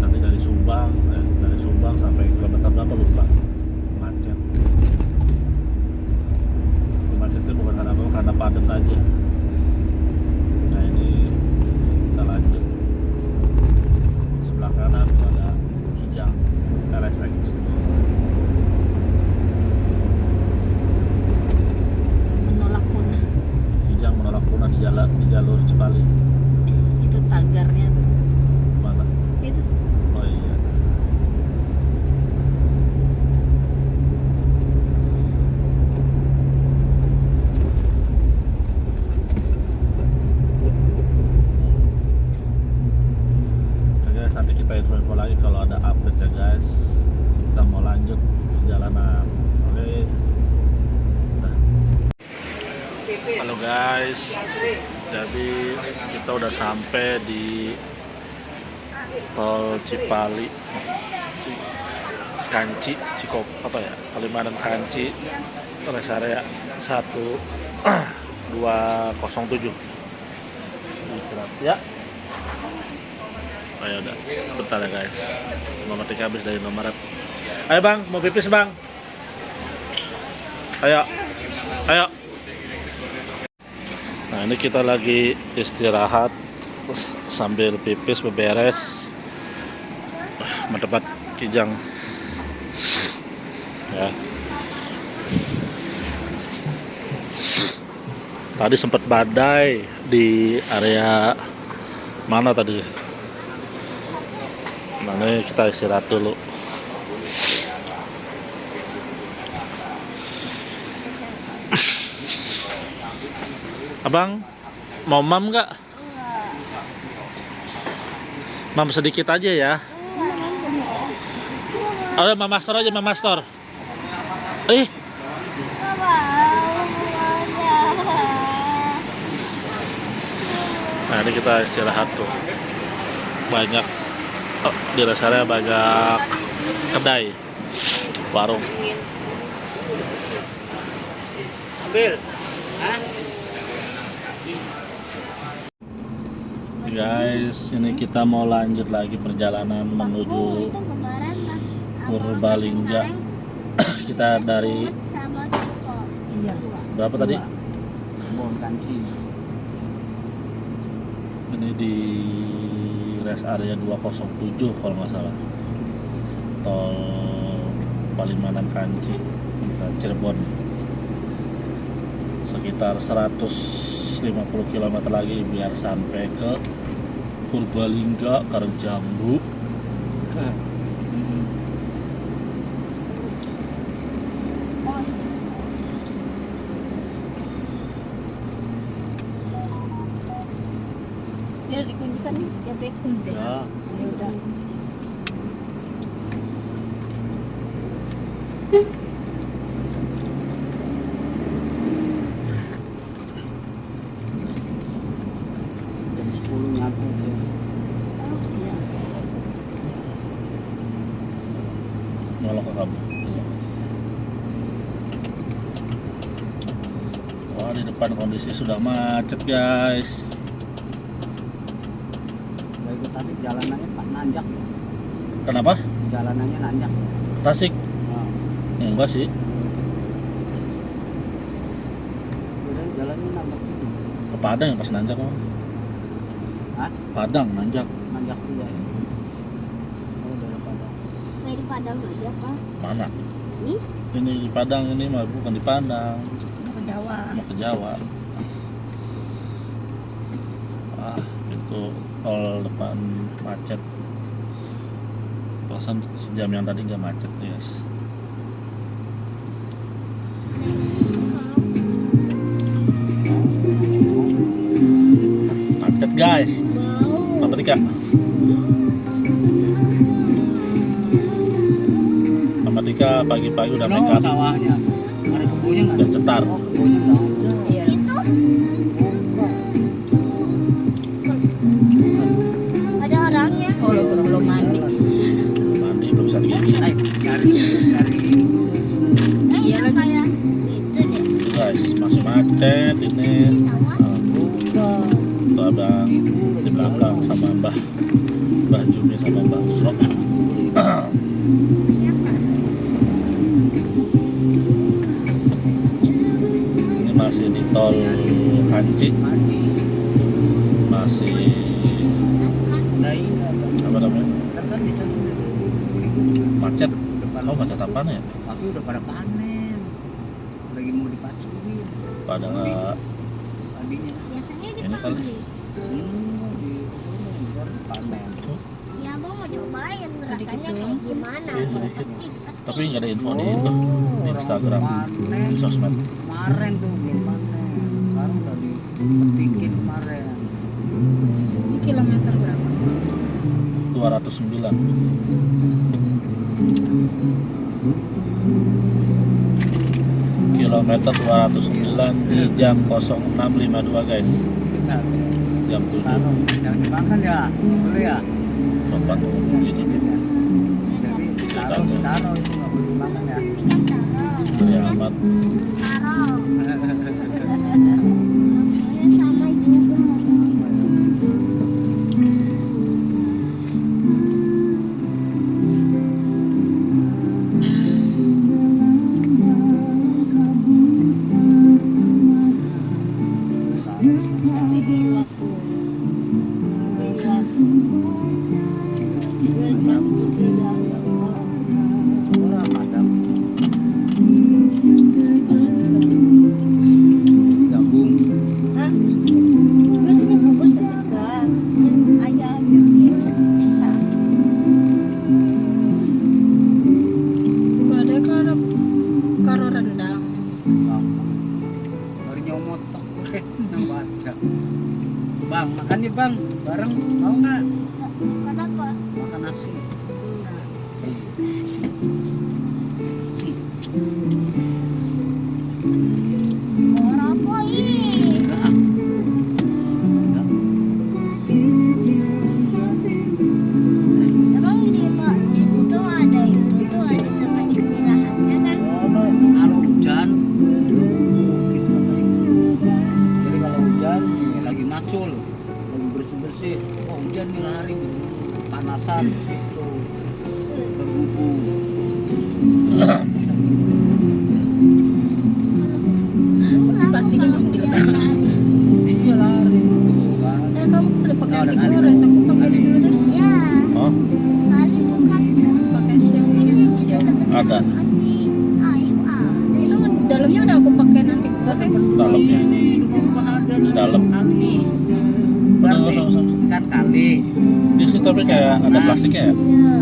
A: Nanti dari Subang sampai kilometer berapa lupa, macet. Macetnya bukan karena padat aja. Nah ini kita lanjut. Sebelah kanan ada Kijang LSX.
C: Menolak punah.
A: Kijang menolak punah di jalur Cipali.
C: Itu tagarnya tuh.
A: Mana?
C: Itu.
A: Oh iya. Oke guys, nanti kita info lagi kalau ada update ya guys. Kita mau lanjut perjalanan. Oke. Nah. Halo guys. Jadi kita udah sampai di tol Cipali, Kanci, Cikop apa ya? Palimanan Kanci, rest area 1207. Istirahat ya. Oh ya udah, bentar ya guys. Nomor tiga habis dari nomor. Ayo bang, mau pipis bang. Ayo, ayo. Nah ini kita lagi istirahat sambil pipis beberes mendapat Kijang ya. Tadi sempat badai di area mana tadi? Nah ini kita istirahat dulu. Abang mau mam nggak?
B: Enggak.
A: Mam sedikit aja ya. Oh, Mama Store aja, Mama Store.
B: Enggak mau aja.
A: Nah ini kita istirahat tuh. Banyak di rest area banyak kedai, warung.
E: Ambil. Hah?
A: Guys, ini kita mau lanjut lagi perjalanan menuju
B: Itu kemarin pas
A: Purbalingga. Kita dari
B: sama Ciko.
C: Iya.
A: berapa tadi?
E: Bom kancing.
A: Ini di rest area 207 kalau nggak salah. Tol Palimanan Kanci, Cirebon. Sekitar 150 km lagi biar sampai ke Purbalingga, Karangjangu.
C: Dia dikunci nih, ya kunci.
E: Ya.
C: Ya udah.
E: Jam 10 nyampe.
C: Iya.
A: Nyolok ke kamu. Wah, di depan kondisi sudah macet guys.
E: Udah ikut Tasik jalanannya Pak nanjak.
A: Kenapa?
E: Jalanannya nanjak.
A: Tasik?
E: Nah,
A: Enggak sih.
E: kirain jalannya nanjak tuh.
A: Ke Padang yang pas nanjak mah.
E: Hah?
A: Padang nanjak.
E: Nanjak dia. Oh, dari Padang.
B: Kayak di Padang aja, Pak.
A: Mana?
B: Ini
A: Ini di Padang, ini mah bukan di Padang.
C: Mau ke Jawa.
A: Mau ke Jawa. Wah, itu tol depan macet. Perasaan sejam yang tadi nggak macet guys. Macet guys.
B: mau.
A: Apa Tika? Mama Tika pagi-pagi udah make up,
E: Sawahnya. Ada kebunnya nggak?
A: udah cetar.
E: Oh, kebunnya nggak ada.
C: Iya.
B: Itu ada orangnya.
C: Oh, lo belum mandi.
A: Mandi belum bisa gigi.
E: Nyari
C: Iya
B: Yang
C: lagi.
B: kayak itu deh.
A: Guys, masih macet ini.
B: Di sawah.
A: Tuh abang di belakang sama Mbah Jumi sama Mbah Usro.
B: Siapa?
A: Ini masih di tol Kanci, masih apa namanya macet. Oh macet apa ya?
E: Tapi udah pada panen. Lagi mau dipacurin
A: Pada nggak
E: tadinya.
B: Biasanya
A: Ini kali.
B: dipanggil.
E: Di ntar panen.
B: Ya abang mau cobain rasanya kayak gimana.
A: Iya, sedikit.
B: Kecil.
A: Tapi nggak ada info di itu di Instagram, di sosmed.
E: Kemarin tuh belum panen. Sekarang udah dipetikin kemarin.
C: Ini kilometer berapa?
A: 209. Kilometer 209 di jam 06.52 guys.
E: Kita
A: Jam 7.
E: taruh. Jangan dimakan ya. Boleh ya.
A: Kapan gitu.
E: Jadi taruh itu nggak boleh dimakan ya.
B: Ikan taro.
A: Dari amat.
B: Taro. Namanya sama juga.
E: pasar ke situ ke Gubuk.
C: Plastiknya belum dilepas.
E: Iya lari kan.
C: Kamu udah pakai anti gores, aku pakai dulu deh.
B: Ya,
A: Oh,
B: kali bukan
C: Pakai sial.
A: ada
B: anti ayu ada.
C: Itu dalamnya udah aku pakai anti gores.
A: dalamnya.
E: Ini rumah ada
A: Di dalam.
E: kali.
C: Nih,
E: Berarti
A: Usah.
E: kan kali.
A: Di situ tapi kayak ada plastiknya ya.
B: Ya,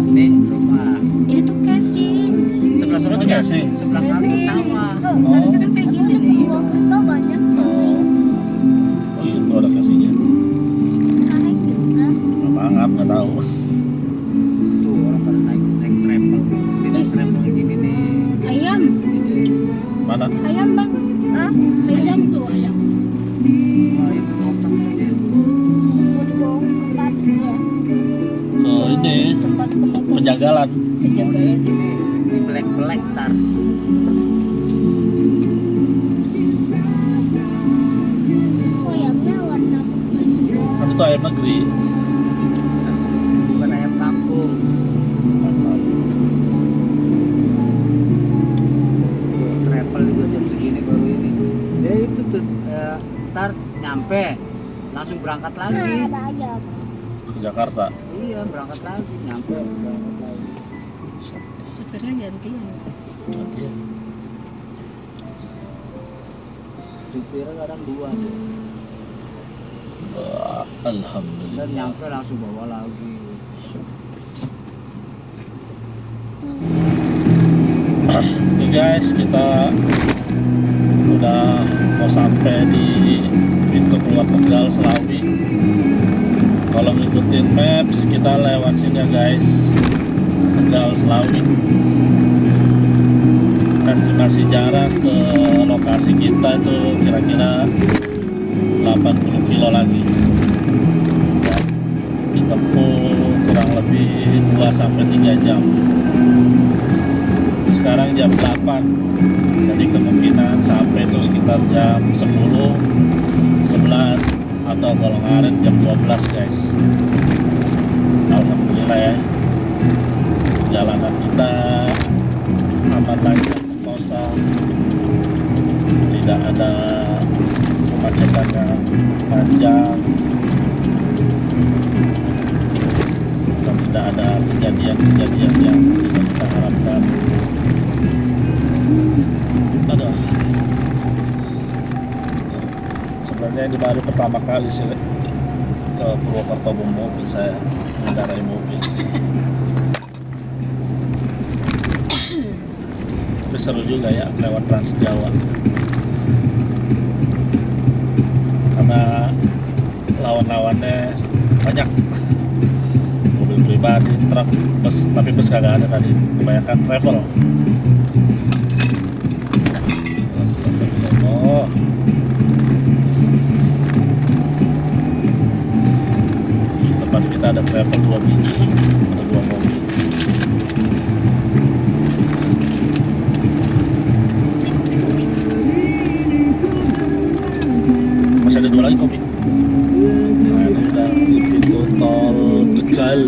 E: Nih rumah.
C: ini tuh casing.
E: Sebelah
A: Itu
E: sononya
A: casing.
E: sebelah kali
C: Casing.
E: sama.
A: Oh.
C: Harusnya kan kayak gini nih.
B: gua foto banyak kering.
A: Oh itu ada kasihnya.
B: Kering juga.
A: Maaf nggak tahu.
E: Tuh orang pada naik travel. Ini naik travel kayak gini nih.
C: Ayam,
E: Ini.
A: Mana?
C: ayam bang. Ah, ayam tuh ayam.
E: Wah itu potong aja.
B: Buat bawa ke pagi ya.
A: Ke ini
C: Tempat pemotongan.
A: penjagalan.
C: Penjagalan.
E: Ini black tar.
B: Koyangnya warna putih.
A: Kan itu ayam negeri.
E: Bukan ayam kampung. Travel juga jam segini baru ini. Ya itu tuh ntar nyampe langsung berangkat lagi.
B: Ada ayam.
A: Ke Jakarta.
E: Iya berangkat lagi nyampe berangkat lagi.
C: Supirnya gantian.
E: Supirnya kadang dua tuh. Dan
A: Alhamdulillah.
E: nyampe langsung bawa lagi.
A: Oke guys, kita udah mau sampai di pintu keluar Tegal Selawi. Kalau ngikutin maps kita lewat sini ya guys, Tegal Selawi. Estimasi jarak ke lokasi kita itu kira-kira 80 kilo lagi. Ya, ditempuh kurang lebih 2-3 jam. Sekarang jam 8, jadi kemungkinan sampai itu sekitar jam 10, 11 atau kalau ngaret jam 12 guys. Alhamdulillah ya, jalanan kita aman lancar, sentosa, tidak ada kemacetan yang panjang dan tidak ada kejadian-kejadian yang tidak kita harapkan. Aduh, sebenarnya ini baru pertama kali sih ke Purwokerto bawa mobil, saya mengendarai mobil. Tapi seru juga ya lewat Trans Jawa, karena lawan-lawannya banyak, mobil pribadi, truk, bus, tapi bus kagak ada tadi, kebanyakan travel. Oh, depan kita ada travel 2 biji, ada 2 mobil. Masih ada 2 lagi kopi. Nah, ini udah di pintu tol Tegal.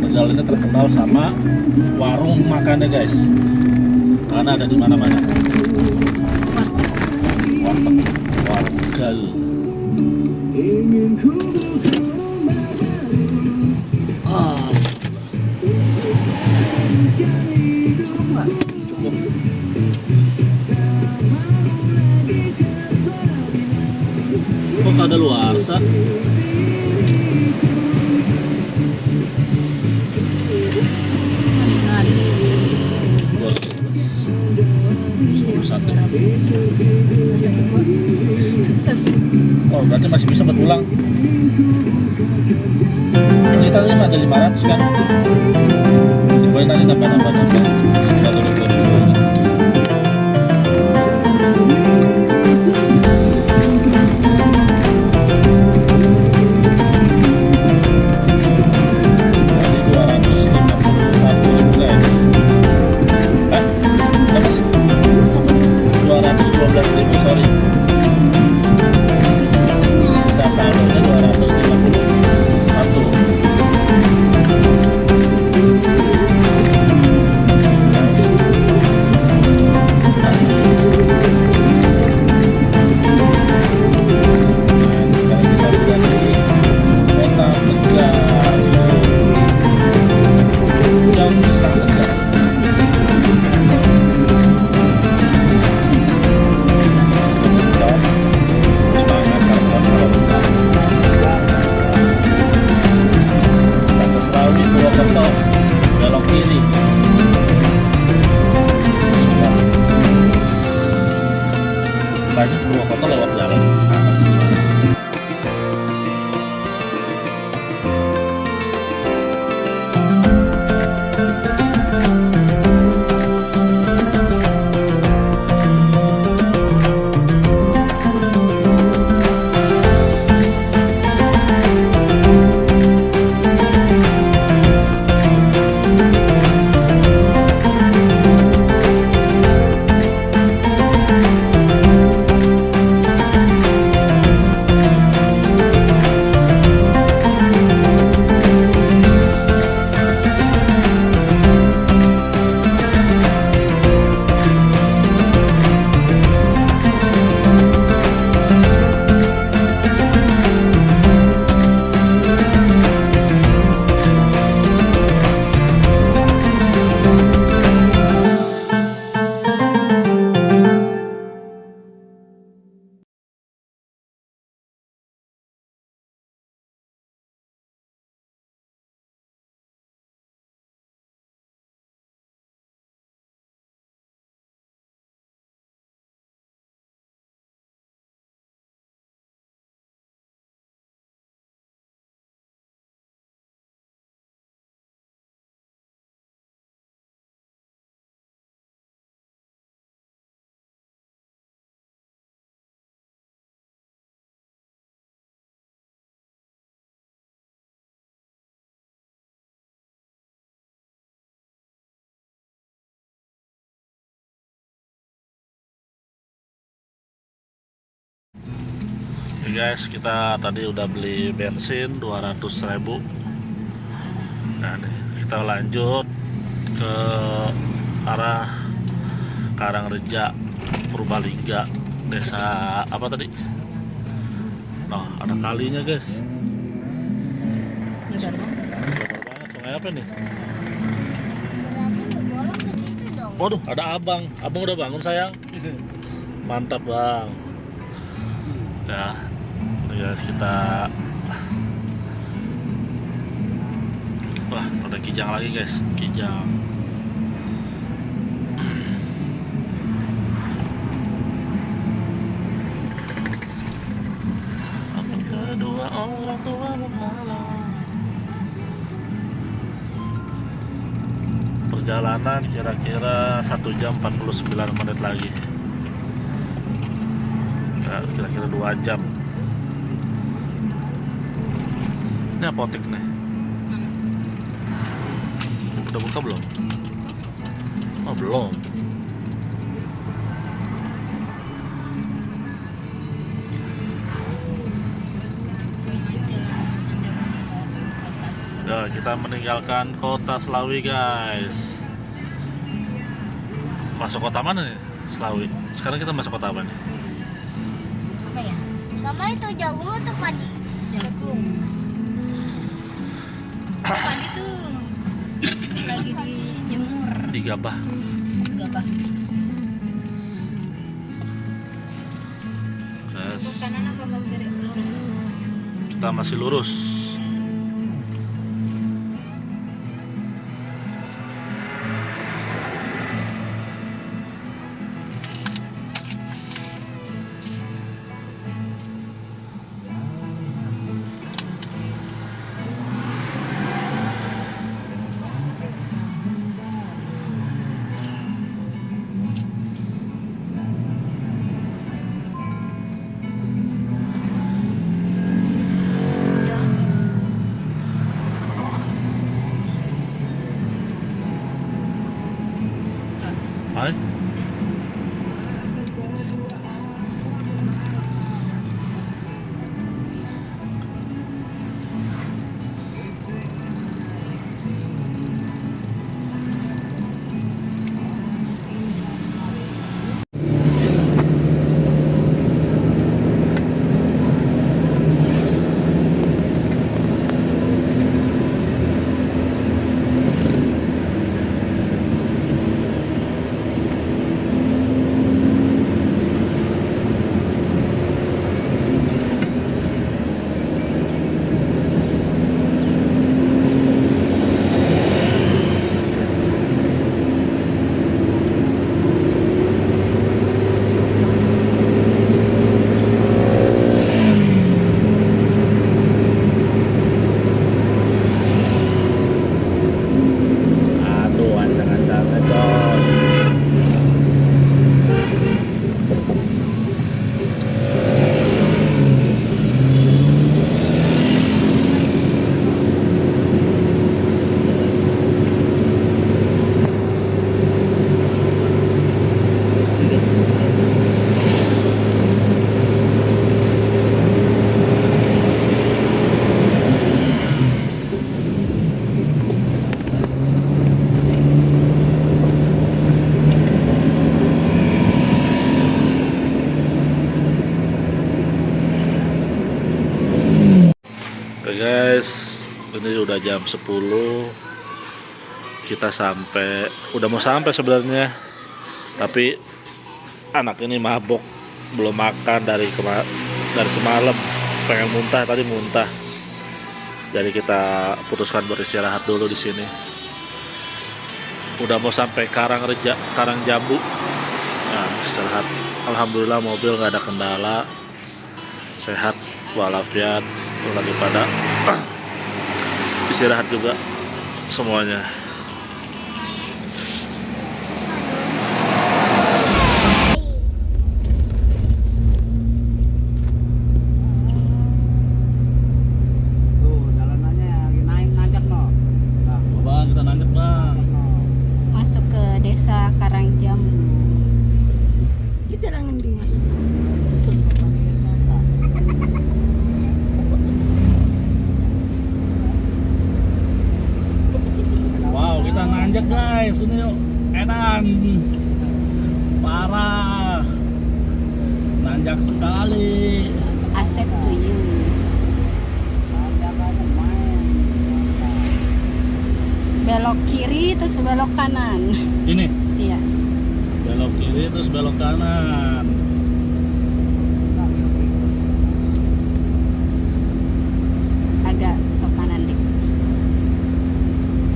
A: Tegal ini terkenal sama warung makannya guys, karena ada di mana-mana. Warung Tegal. Ah,
E: Cukup nggak?
A: cukup. Kok ada luarsa? Satu. Oh, berarti masih bisa berulang. Ini tadi ada 500 kan? Ya, boleh tadi nambah. Sekitar 20.000 lagi. Tadi 251.000 guys. Berapa? 212.000, sorry. Sisa saldonya 251. Oke guys, kita tadi udah beli bensin 200.000. Nah nih, kita lanjut ke arah Karangreja, Purbalingga, desa apa tadi? Nah, ada kalinya guys.
C: Lebar banget.
A: Lebar banget, sungai apa nih?
B: Berarti bolong ke situ dong.
A: Waduh, ada abang. Abang udah bangun sayang? Mantap bang. Ya, ini guys kita. Wah, ada kijang lagi guys, kijang. Apa kedua orang tua berhalang. Perjalanan kira-kira 1 jam 49 menit lagi. Ya, kira-kira 2 jam. Ini apotek nih. Udah buka belum? Oh belum. Ya, kita meninggalkan kota Slawi guys. Masuk kota mana nih? Slawi. Sekarang kita masuk kota apa nih?
C: Apa ya?
B: Mama itu jagung atau padi?
C: Jagung. Padi tuh lagi dijemur.
A: Digabah.
C: Gabah.
A: Guys,
C: Kanan apa ke kiri? Lurus.
A: kita masih lurus. Hai. Aduh, ancang-ancangnya coy. Oke guys, ini udah jam 10. Kita udah mau sampai sebenarnya. Tapi anak ini mabok, belum makan dari semalam. Pengen muntah, tadi muntah. Jadi kita putuskan beristirahat dulu di sini. Udah mau sampai Karangreja, Karangjambu. Nah, istirahat. Alhamdulillah mobil nggak ada kendala. Sehat walafiat, lagi pada istirahat juga semuanya.
E: Tuh jalanannya lagi naik nanjak no. Nah,
A: Bang, kita nanjak bang.
E: no.
C: Masuk ke desa Karangjambu. Kita langen di masuk.
E: Wisata.
A: kita nanjak guys, ini yuk, edan, parah, nanjak sekali.
C: Asset to you. Belok kiri terus belok kanan.
A: Ini
C: Iya.
A: belok kiri terus belok kanan.
C: Agak ke kanan dikit.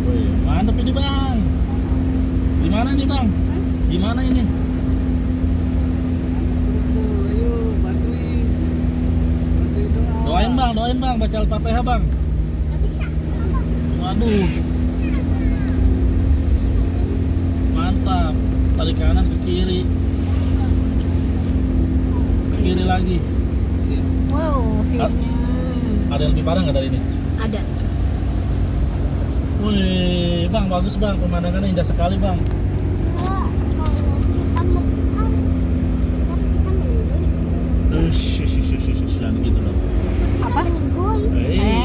A: Wih, mantap ini bang. Gimana nih bang? Gimana ini?
E: Ayo bantuin. Bantuin doa.
A: Doain bang, baca Al-Fatihah bang.
B: Nggak bisa. Kenapa?
A: Waduh, mantap. Tarik kanan ke kiri lagi.
C: Wow, view-nya.
A: Ada yang lebih parah nggak dari ini?
C: Ada.
A: Wih, bang, bagus bang, pemandangannya indah sekali bang.
B: Wah, kalau kita mau kan, kita menunggu.
A: Jangan gitu dong.
C: Apa?
B: Menunggu.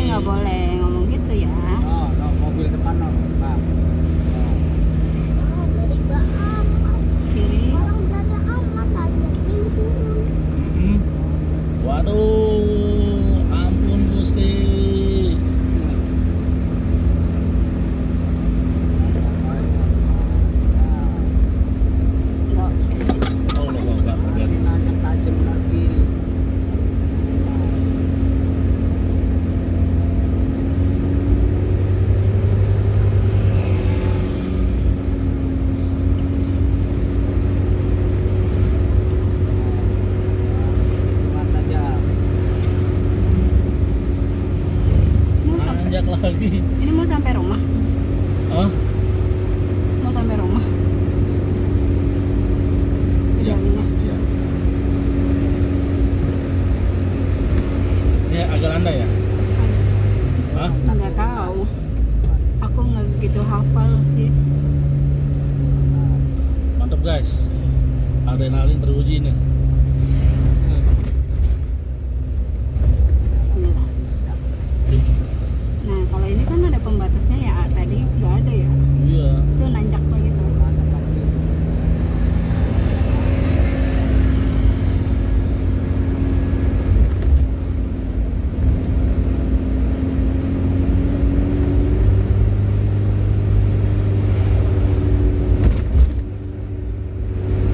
C: Nggak boleh ngomong gitu ya.
E: Oh, no, mobil depan no. Nah.
B: Oh, dari amat.
C: Kiri.
B: Orang dari amat aja ini turun.
A: Mm-mm. Waduh, ampun Gusti.
C: Nggak.
A: Allah Akbar.
E: Masih nanjak tajam lagi. Kuat aja.
C: Mau sampai,
A: Nanjak lagi.
C: ini mau sampai rumah.
A: Hah?
C: Mau sampai rumah.
A: Iya.
C: Videoinnya.
A: Iya. Ini agak landai ya? Hah?
C: Nggak tahu. Aku nggak gitu hafal sih.
A: Mantap guys. Adrenalin teruji nih.
C: Bismillah. Nah, kalau ini kan ada pembatasnya ya. Tadi nggak ada ya.
A: Iya.
C: Itu nanjak begitu.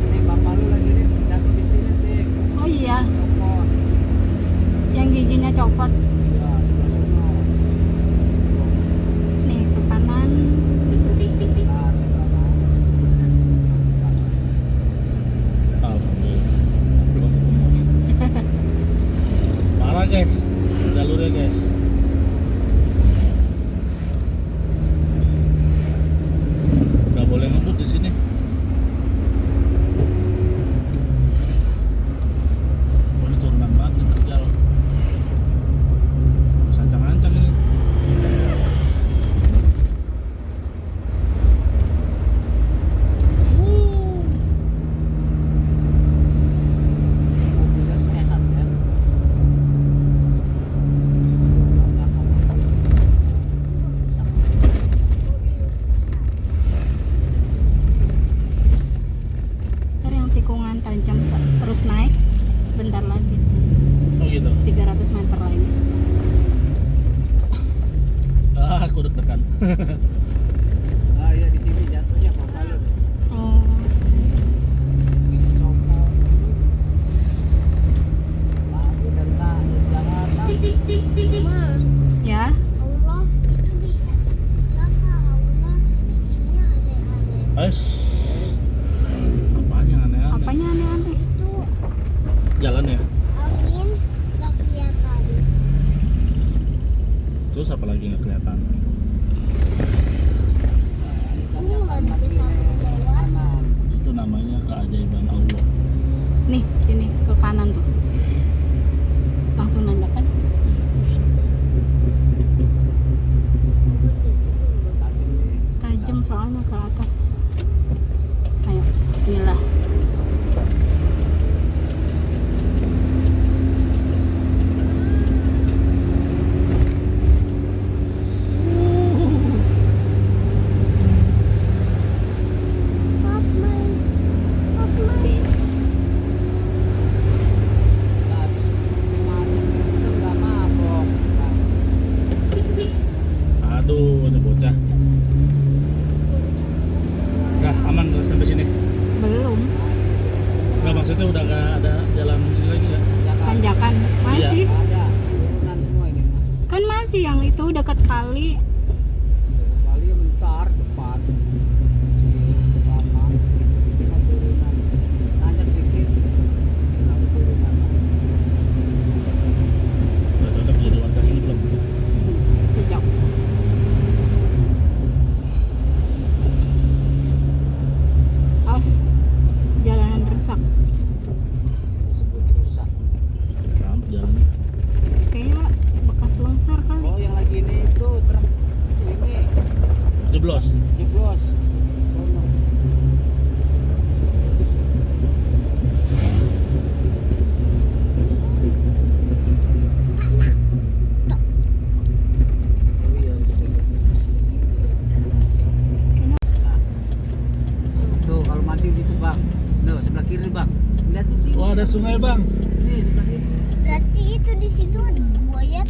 E: Nih bapak lu lagi nih jatuh di sini nih.
C: Oh iya,
E: Copot.
C: yang giginya copot.
E: Ya, sebelah sono.
C: Nih ke kanan.
E: Nah, sebelah mana?
A: Alhamdulillah. Belum ketemu. Parah guys, jalurnya guys. Nggak boleh ngebut di sini. Oh, ini turunan banget nih terjal. Harus ancang-ancang ini.
E: Mobilnya sehat ya.
C: Ntar yang tikungan tajam terus naik. Bentar lagi sih.
A: Oh gitu.
C: 300 meter lagi.
A: Ah, aku deg-degan.
E: Ah iya di sini jatuhnya bapak lu.
C: Oh,
E: Ini copot. Lagi dan tak di Jakarta.
B: Ma,
C: ya.
B: Allah itu di belakang Allah bikinnya aneh-aneh.
A: Ais. Apanya aneh-aneh?
C: Apanya aneh-aneh?
B: Itu
A: Jalan ya?
B: angin nggak kelihatan.
A: Terus apa lagi nggak kelihatan?
B: Ini nggak bisa keluar.
A: Itu namanya keajaiban Allah.
C: Nih, sini ke kanan tuh. Langsung nanjak kan?
A: Iya, buset.
C: Tajam soalnya ke atas. Ayo, bismillah.
A: jeblos.
E: Jeblos. Sono. Oh iya, tuh kalau mancing situ bang, no sebelah kiri bang, lihat di sini.
A: Wah, ada sungai bang.
E: Nih sebelah kiri.
B: Berarti itu di situ ada buaya.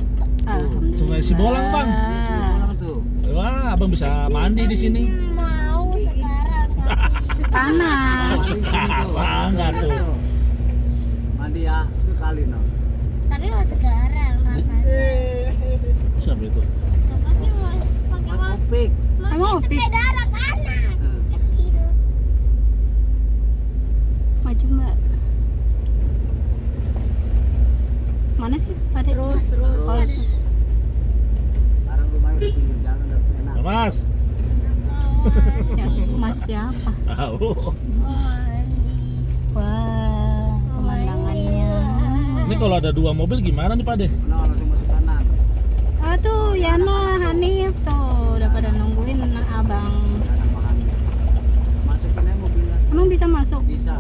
C: Alhamdulillah.
A: Sungai Sibolang bang.
E: Orang tuh.
A: Wah, abang bisa mandi di sini.
B: Mau sekarang tapi
C: Panas.
A: Sekarang nggak tuh.
E: Mandi ya sekali no.
B: tapi mau sekarang rasanya.
A: Siapa itu?
B: Apa sih mau pakai
E: Mas Opik.
C: Emang Opik?
B: sepeda anak-anak kecil.
C: Maju mbak. Mana sih pada?
B: Terus.
C: Oh,
E: Sekarang rumahnya di pinggir jalan udah enak.
A: Mas.
C: siapa? Mas siapa?
A: Tahu.
C: Wah, pemandangannya.
A: Ini kalau ada 2 mobil gimana nih Pak De?
E: No, langsung masuk kanan.
C: Tuh Yana, Hanif tuh udah pada nungguin abang.
E: Kanan makan. Masukin aja mobilnya.
C: Emang bisa masuk?
E: Bisa.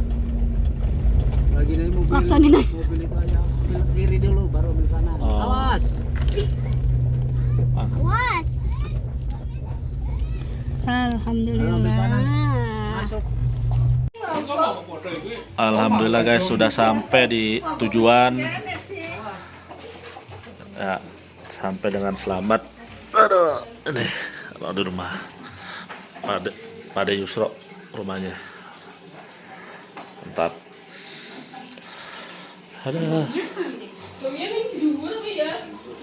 E: Lagi nih mobil.
C: Laksonin aja.
E: Mobil itu aja. Ambil kiri dulu baru ambil kanan.
A: Oh.
E: Awas.
B: Was.
C: Alhamdulillah.
E: Masuk.
A: Alhamdulillah guys, sudah sampai di tujuan. Ya, sampai dengan selamat. Aduh, ini kalau di rumah pada Yusro rumahnya. Mantap. Ada.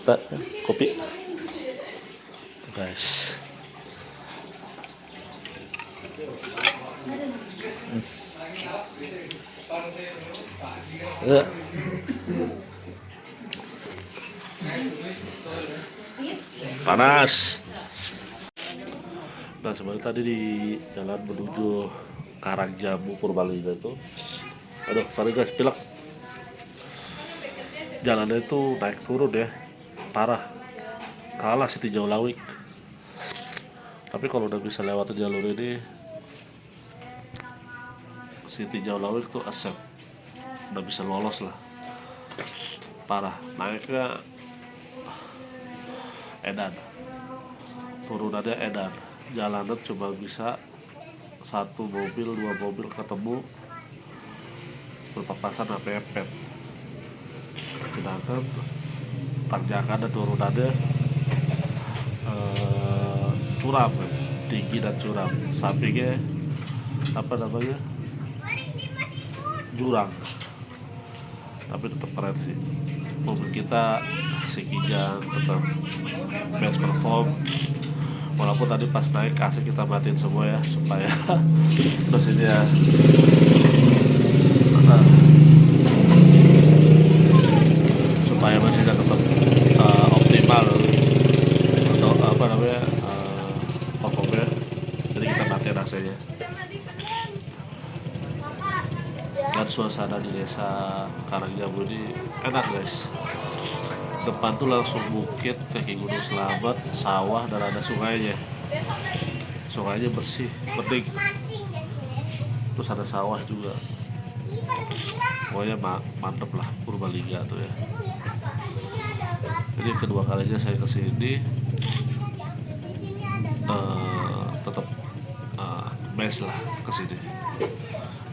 A: Tak, kopi. Guys. Ya. Panas. Nah, sebenarnya tadi di jalan menuju Karangjamu Purbalingga itu, aduh, sorry guys, pilek. Jalannya itu naik turun ya, parah. Kalah Siti Jaulawik. Tapi kalau udah bisa lewat jalur ini, Siti Jaulawik tuh asap, udah bisa lolos lah. Parah, naiknya edan, turunannya edan, jalanan cuma bisa 1 mobil 2 mobil ketemu, berpapasan sama mepet. Sedangkan tanjakan dan turunannya curam, tinggi dan curam, sampingnya apa namanya, jurang. Tapi tetap keren sih. Mobil kita si Kijang tetap best perform. Walaupun tadi pas naik kasih kita matiin semua ya supaya mesinnya supaya mesinnya tetap optimal atau apa namanya performnya. Jadi kita matiin AC-nya. Dan suasana di desa Karangjamu ini enak guys. Depan tuh langsung bukit, kaki Gunung Selamat, sawah, dan ada sungainya. Sungainya bersih, bening. Terus ada sawah juga. Pokoknya mantep lah Purbalingga tuh ya. Jadi kedua kalinya saya kesini, tetap best lah kesini.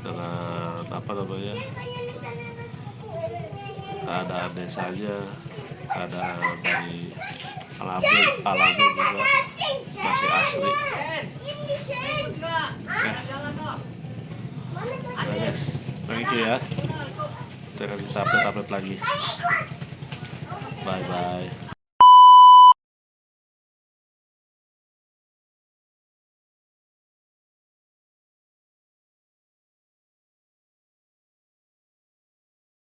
A: Dengan apa namanya, keadaan desanya, keadaan dari alamnya juga masih asri. Oke guys, thank you ya. Kita akan update lagi. Bye bye.